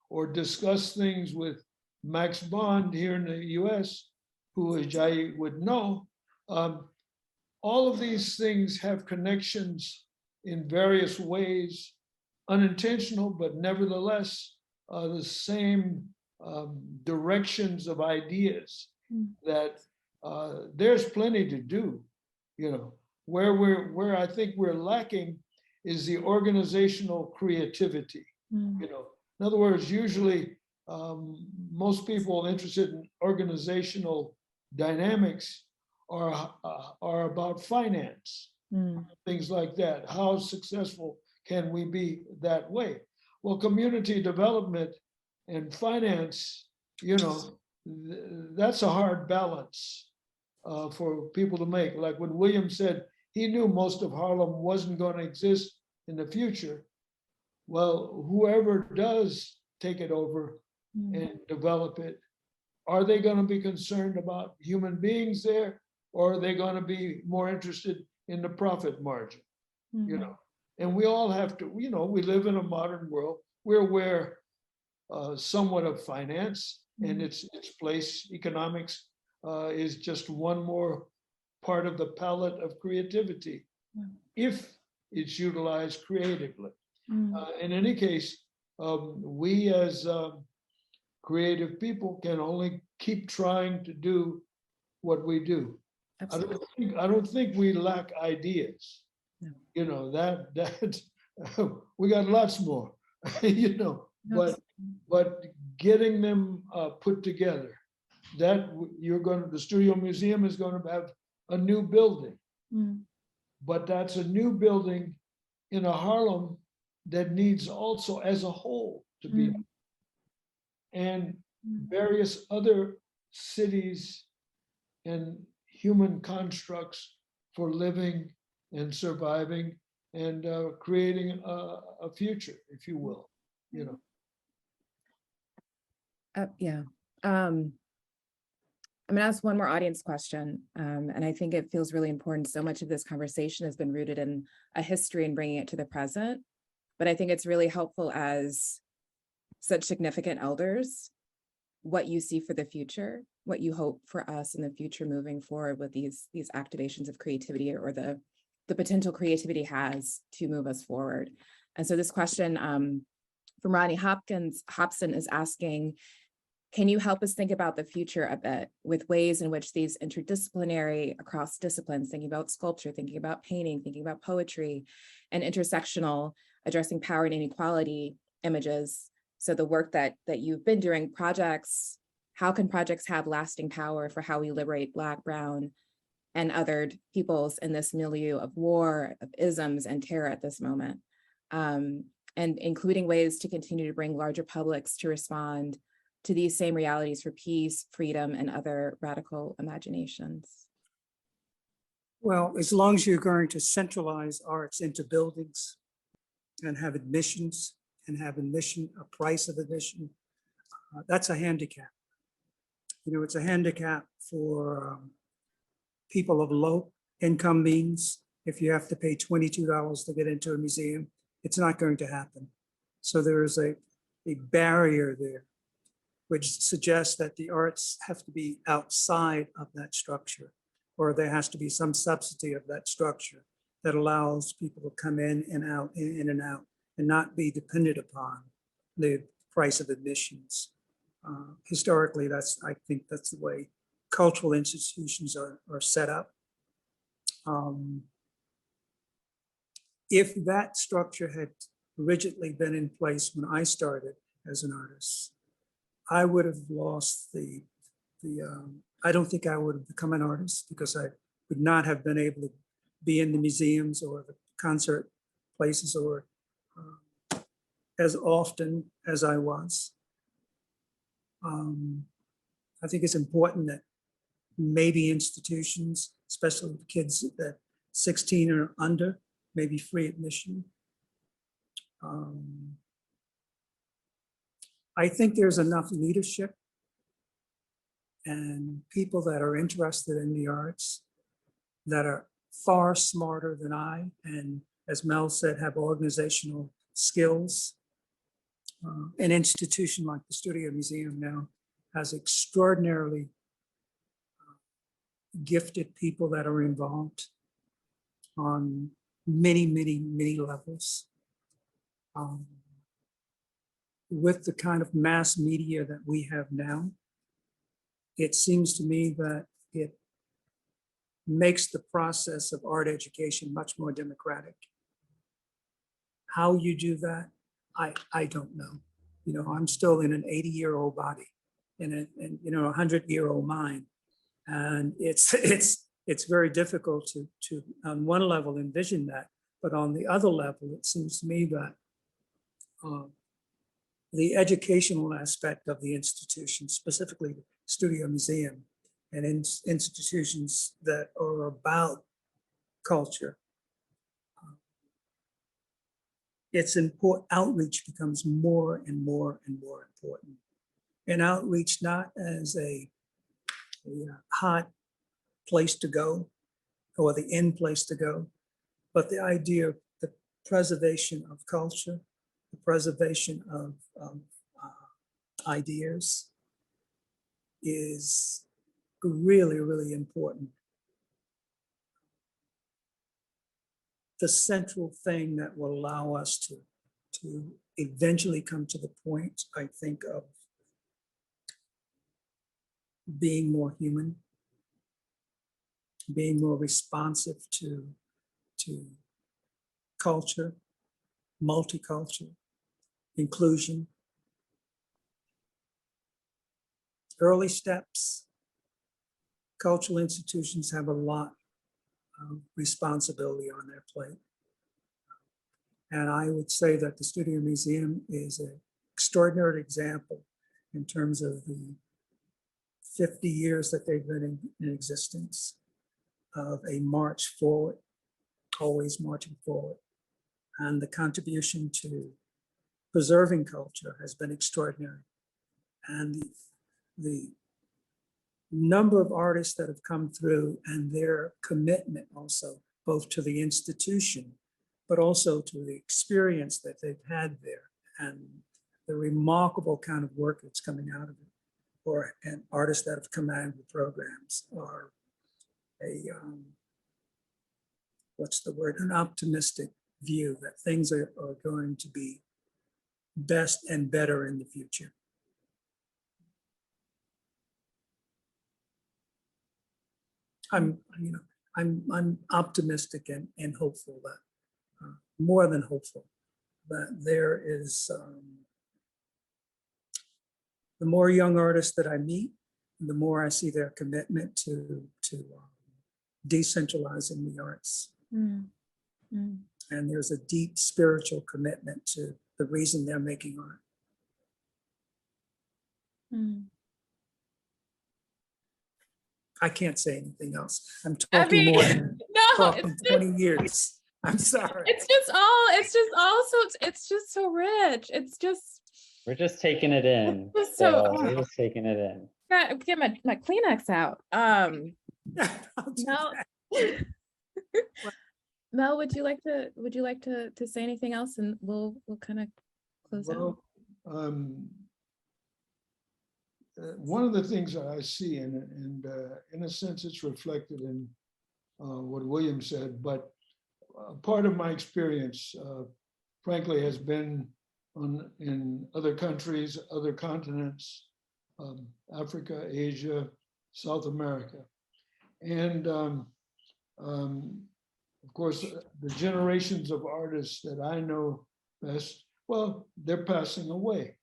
or discussed things with Max Bond here in the US, who I would know, all of these things have connections in various ways, unintentional, but nevertheless, the same directions of ideas that there's plenty to do, you know. Where I think we're lacking is the organizational creativity, you know. In other words, usually most people interested in organizational dynamics are about finance, things like that. How successful can we be that way? Well, community development and finance, you know, that's a hard balance for people to make. Like when William said he knew most of Harlem wasn't going to exist in the future. Well, whoever does take it over and develop it, are they going to be concerned about human beings there, or are they going to be more interested in the profit margin, you know. And we all have to, you know, we live in a modern world. We're aware somewhat of finance and its place. Economics is just one more part of the palette of creativity if it's utilized creatively. In any case, we as creative people can only keep trying to do what we do. Absolutely. I don't think we lack ideas. No. You know, that we got lots more, you know, but getting them put together, that the Studio Museum is going to have a new building, but that's a new building in a Harlem that needs also as a whole to be, and various other cities and human constructs for living and surviving and creating a future, if you will, you know. Yeah. I'm gonna ask one more audience question, and I think it feels really important. So much of this conversation has been rooted in a history and bringing it to the present, but I think it's really helpful as such significant elders, what you see for the future, what you hope for us in the future moving forward with these activations of creativity, or the potential creativity has to move us forward. And so this question from Ronnie Hobson is asking, can you help us think about the future a bit with ways in which these interdisciplinary across disciplines, thinking about sculpture, thinking about painting, thinking about poetry, and intersectional, addressing power and inequality images. So the work that you've been doing, projects, how can projects have lasting power for how we liberate Black, Brown, and other peoples in this milieu of war, of isms, and terror at this moment? And including ways to continue to bring larger publics to respond to these same realities for peace, freedom, and other radical imaginations. Well, as long as you're going to centralize arts into buildings and have admissions and have a price of admission, that's a handicap. You know, it's a handicap for people of low income means. If you have to pay $22 to get into a museum, it's not going to happen. So there is a barrier there, which suggests that the arts have to be outside of that structure, or there has to be some subsidy of that structure that allows people to come in and out, and not be dependent upon the price of admissions. Historically, I think that's the way cultural institutions are set up. If that structure had rigidly been in place when I started as an artist, I would have lost I don't think I would have become an artist, because I would not have been able to be in the museums or the concert places or as often as I was. I think it's important that maybe institutions, especially with kids that 16 or under, maybe free admission. I think there's enough leadership and people that are interested in the arts that are far smarter than I, and as Mel said, have organizational skills. An institution like the Studio Museum now has extraordinarily gifted people that are involved on many, many, many levels. With the kind of mass media that we have now, it seems to me that it makes the process of art education much more democratic. How you do that, I don't know. You know, I'm still in an 80-year-old body and a 100-year-old mind, and it's very difficult to on one level envision that, but on the other level, it seems to me that the educational aspect of the institution, specifically the Studio Museum and institutions that are about culture, it's important. Outreach becomes more and more and more important. And outreach not as a hot place to go or the end place to go, but the idea of the preservation of culture, the preservation of ideas is really, really important. The central thing that will allow us to eventually come to the point, I think, of being more human, being more responsive to culture, multicultural, inclusion. Early steps. Cultural institutions have a lot of responsibility on their plate. And I would say that the Studio Museum is an extraordinary example in terms of the 50 years that they've been in existence of a march forward, always marching forward. And the contribution to preserving culture has been extraordinary. And the number of artists that have come through and their commitment also, both to the institution, but also to the experience that they've had there and the remarkable kind of work that's coming out of it, or and artists that have come out of the programs, or what's the word, an optimistic view that things are going to be best and better in the future. I'm optimistic and hopeful that, more than hopeful, that there is, the more young artists that I meet, the more I see their commitment to decentralizing the arts. Mm. Mm. And there's a deep spiritual commitment to the reason they're making art. Mm. I can't say anything else. I'm talking more than no, talking 20 years. I'm sorry. it's just so rich. It's just, We're just taking it in. It's So so- we're just taking it in. get my Kleenex out. I'll do Mel, that. Mel, would you like to say anything else, and we'll kind of close out. Well, one of the things that I see, and in a sense, it's reflected in what William said, but part of my experience, frankly, has been in other countries, other continents, Africa, Asia, South America. And of course, the generations of artists that I know best, well, they're passing away.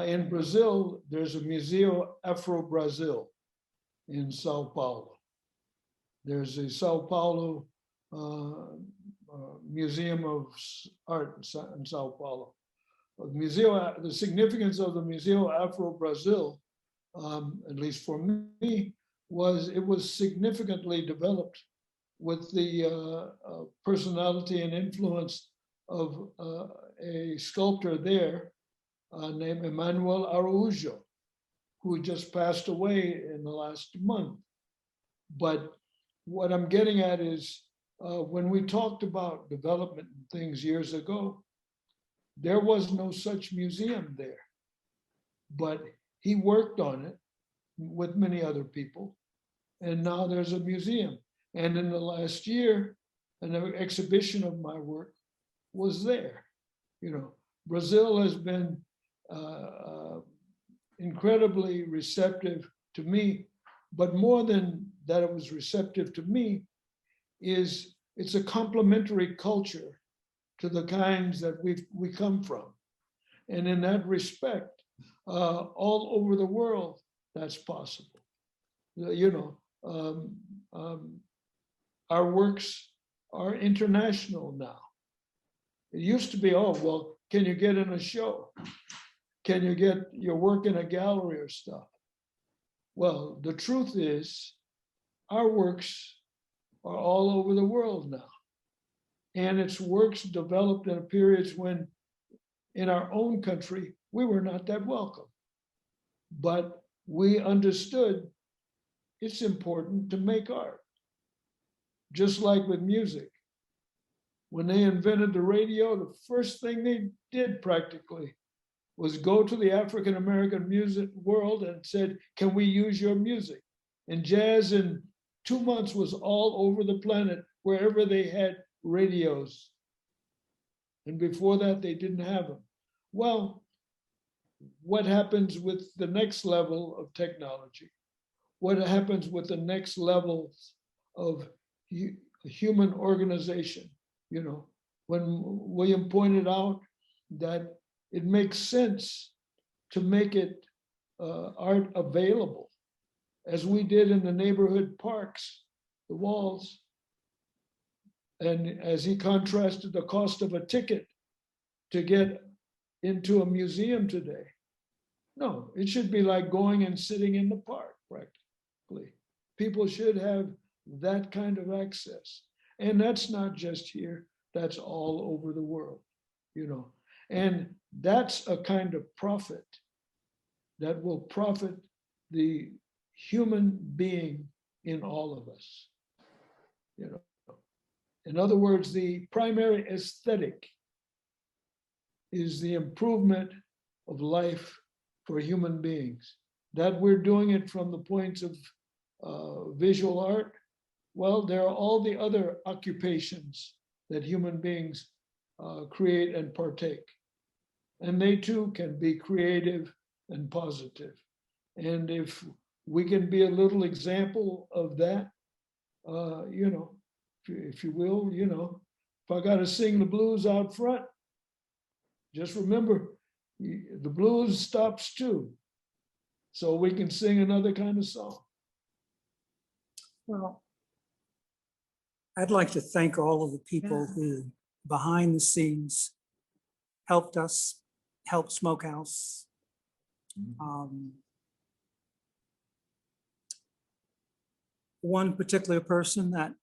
In Brazil, there's a Museu Afro-Brazil in Sao Paulo. There's a Sao Paulo Museum of Art in Sao Paulo. The significance of the Museu Afro-Brazil, at least for me, was it was significantly developed with the personality and influence of a sculptor there named Emmanuel Araújo, who just passed away in the last month. But what I'm getting at is when we talked about development and things years ago, there was no such museum there. But he worked on it with many other people, and now there's a museum. And in the last year, an exhibition of my work was there. You know, Brazil has been incredibly receptive to me, but more than that it was receptive to me, is it's a complementary culture to the kinds that we come from. And in that respect, all over the world, that's possible. You know, our works are international now. It used to be, oh, well, can you get in a show? Can you get your work in a gallery or stuff? Well, the truth is, our works are all over the world now. And it's works developed in periods when, in our own country, we were not that welcome. But we understood it's important to make art. just like with music. When they invented the radio, the first thing they did practically was go to the African American music world and said, can we use your music? And jazz in 2 months was all over the planet, wherever they had radios. And before that, they didn't have them. Well, what happens with the next level of technology? What happens with the next levels of human organization? You know, when William pointed out that it makes sense to make it art available, as we did in the neighborhood parks, the walls. And as he contrasted the cost of a ticket to get into a museum today. No, it should be like going and sitting in the park, practically. People should have that kind of access. And that's not just here, that's all over the world, you know. And that's a kind of profit that will profit the human being in all of us, you know. In other words, the primary aesthetic is the improvement of life for human beings. That we're doing it from the points of visual art. Well, there are all the other occupations that human beings create and partake. And they too can be creative and positive. And if we can be a little example of that, you know, if you will, you know, if I got to sing the blues out front, just remember the blues stops too. So we can sing another kind of song. Well, I'd like to thank all of the people who behind the scenes helped us, helped Smokehouse. One particular person that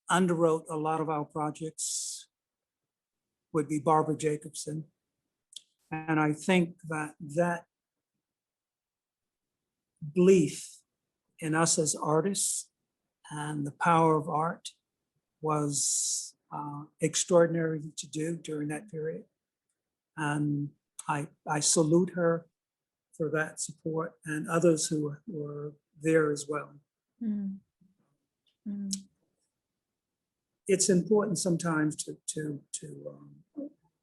underwrote a lot of our projects would be Barbara Jacobson. And I think that belief in us as artists and the power of art was extraordinary to do during that period. And I salute her for that support and others who were there as well. Mm. Mm. It's important sometimes to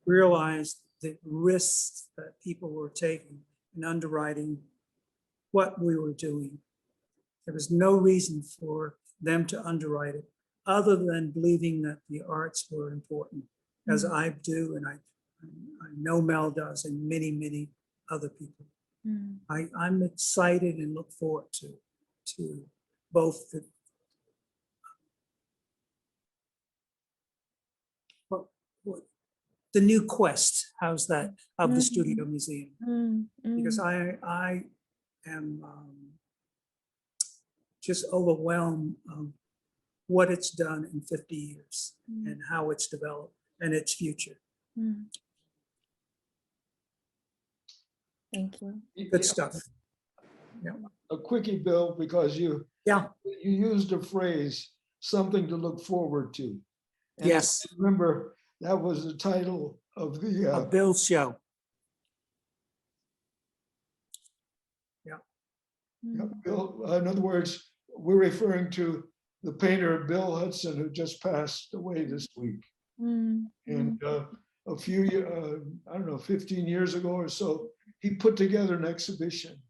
realize the risks that people were taking in underwriting what we were doing. There was no reason for them to underwrite it other than believing that the arts were important, as I do, and I know Mel does, and many, many other people. Mm. I'm excited and look forward to both the new quest, how's that, of the Studio Museum. Because I am just overwhelmed of what it's done in 50 years and how it's developed and its future. Thank you. Good stuff. Yeah. A quickie, Bill, because you used a phrase, something to look forward to. And Yes. remember, that was the title of the Bill's show. Bill. In other words, we're referring to the painter Bill Hudson, who just passed away this week. And a few years, I don't know, 15 years ago or so, he put together an exhibition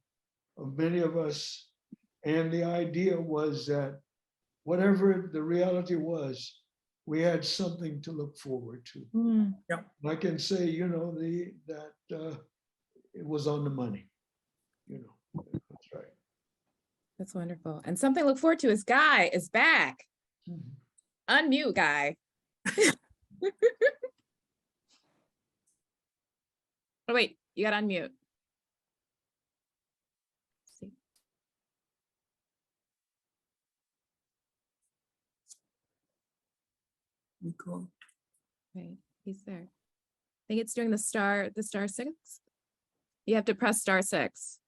of many of us. And the idea was that whatever the reality was, we had something to look forward to. I can say, you know, that it was on the money. You know, that's right. That's wonderful. And something to look forward to is Guy is back. Unmute, Guy. Oh, wait, you got to unmute. Cool. Right, he's there. I think it's doing the star 6. You have to press star 6.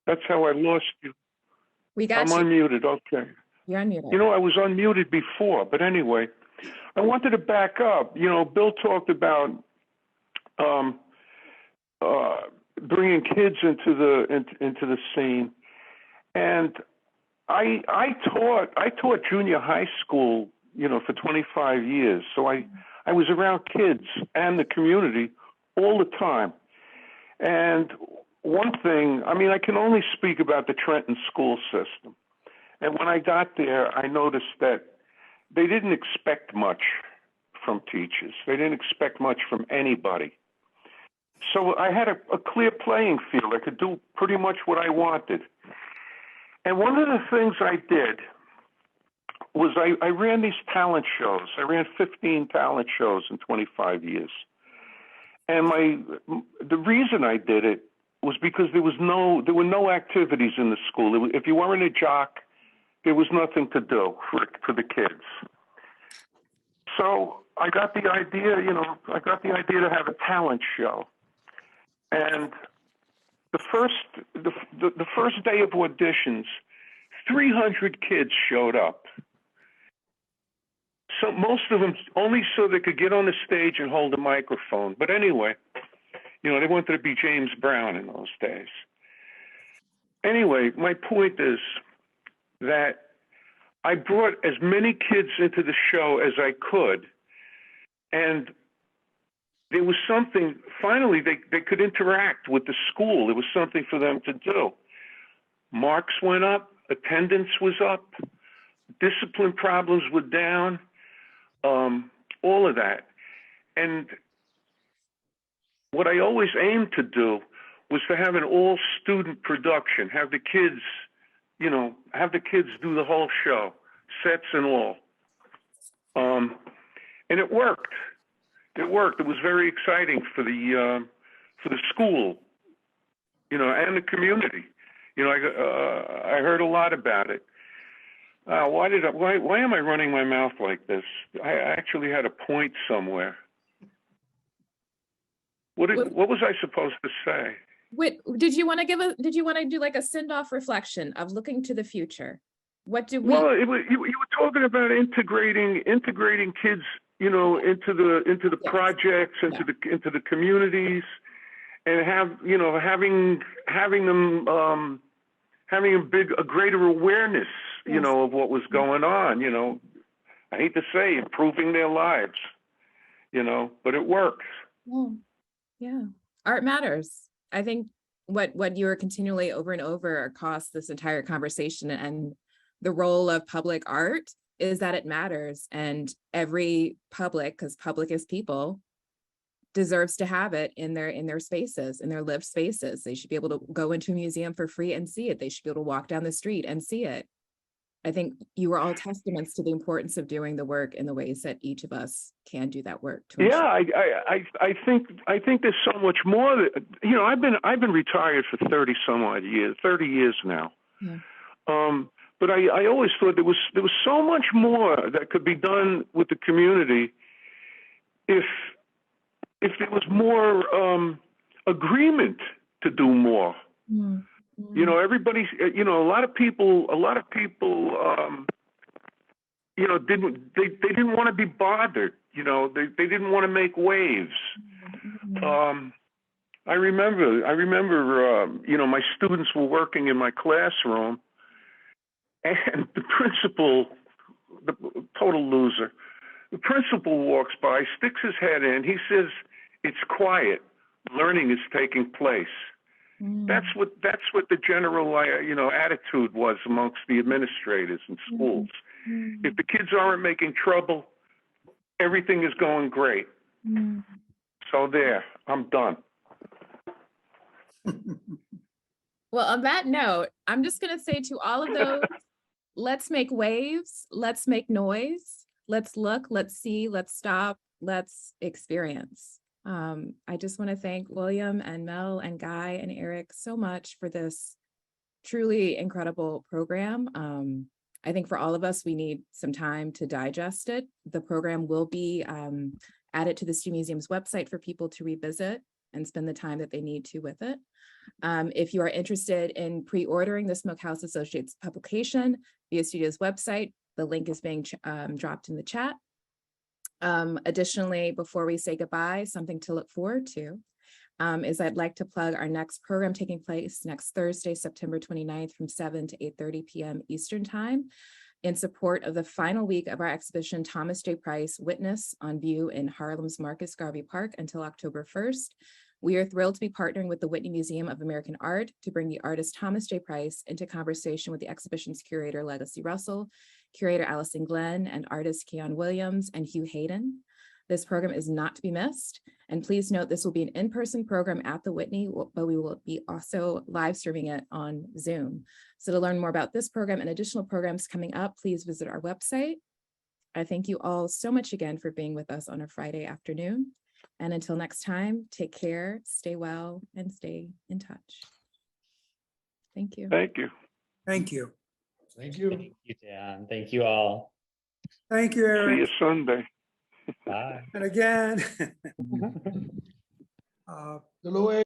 That's how I lost you. We got I'm you. unmuted, okay. You're unmuted. You know, I was unmuted before, but anyway, I wanted to back up. You know, Bill talked about bringing kids into the scene, and I taught junior high school, you know, for 25 years. So I was around kids and the community all the time. And one thing, I mean, I can only speak about the Trenton school system. And when I got there, I noticed that they didn't expect much from teachers. They didn't expect much from anybody. So I had a clear playing field. I could do pretty much what I wanted. And one of the things I did was I ran these talent shows. I ran 15 talent shows in 25 years. And the reason I did it was because there were no activities in the school. If you weren't a jock, there was nothing to do for the kids. So I got the idea, to have a talent show. And the first day of auditions, 300 kids showed up. So most of them only so they could get on the stage and hold a microphone. But anyway, you know, they wanted to be James Brown in those days. Anyway, my point is that I brought as many kids into the show as I could. And there was something, finally, they could interact with the school. There was something for them to do. Marks went up, attendance was up, discipline problems were down, all of that. And what I always aimed to do was to have an all-student production, have the kids do the whole show, sets and all. And it worked. It worked. It was very exciting for the school, you know, and the community. You know, I heard a lot about it. Why am I running my mouth like this? I actually had a point somewhere. What was I supposed to say? Did you want to do like a send-off reflection of looking to the future? What do we? Well, you were talking about integrating kids, you know, into the Yes. projects, into the communities, and having them having a greater awareness, you Yes. know, of what was going on. You know, I hate to say, improving their lives, you know, but it works. Yeah, art matters. I think what you are continually over and over across this entire conversation and the role of public art is that it matters, and every public, because public is people, deserves to have it in their spaces, in their lived spaces. They should be able to go into a museum for free and see it. They should be able to walk down the street and see it. I think you are all testaments to the importance of doing the work in the ways that each of us can do that work. Yeah, I think there's so much more that, you know, I've been retired for 30 years now. Yeah. But I always thought there was so much more that could be done with the community if there was more agreement to do more. Mm-hmm. You know, everybody's, you know, a lot of people, you know, they didn't want to be bothered. You know, they didn't want to make waves. Mm-hmm. I remember, you know, my students were working in my classroom, and the principal, the total loser, the principal walks by, sticks his head in, he says, "It's quiet. Learning is taking place." Mm-hmm. That's what the general, you know, attitude was amongst the administrators in schools. Mm-hmm. If the kids aren't making trouble, everything is going great. Mm-hmm. So there, I'm done. Well, on that note, I'm just going to say to all of those, let's make waves, let's make noise, let's look, let's see, let's stop, let's experience. I just want to thank William and Mel and Guy and Eric so much for this truly incredible program. I think for all of us, we need some time to digest it. The program will be added to the STU Museum's website for people to revisit. and spend the time that they need to with it. If you are interested in pre-ordering the Smokehouse Associates publication via Studio's website, the link is being dropped in the chat. Additionally, before we say goodbye, something to look forward to is I'd like to plug our next program taking place next Thursday, September 29th from 7 to 8:30 p.m. Eastern Time in support of the final week of our exhibition, Thomas J. Price, Witness on View in Harlem's Marcus Garvey Park until October 1st. We are thrilled to be partnering with the Whitney Museum of American Art to bring the artist Thomas J. Price into conversation with the exhibition's curator, Legacy Russell, curator Allison Glenn, and artists Keon Williams and Hugh Hayden. This program is not to be missed. And please note this will be an in-person program at the Whitney, but we will be also live streaming it on Zoom. So to learn more about this program and additional programs coming up, please visit our website. I thank you all so much again for being with us on a Friday afternoon. And until next time, take care, stay well, and stay in touch. Thank you. Thank you. Thank you. Thank you. Thank you, Dan. Thank you all. Thank you, See Eric. you Sunday. Bye. And again, Hello,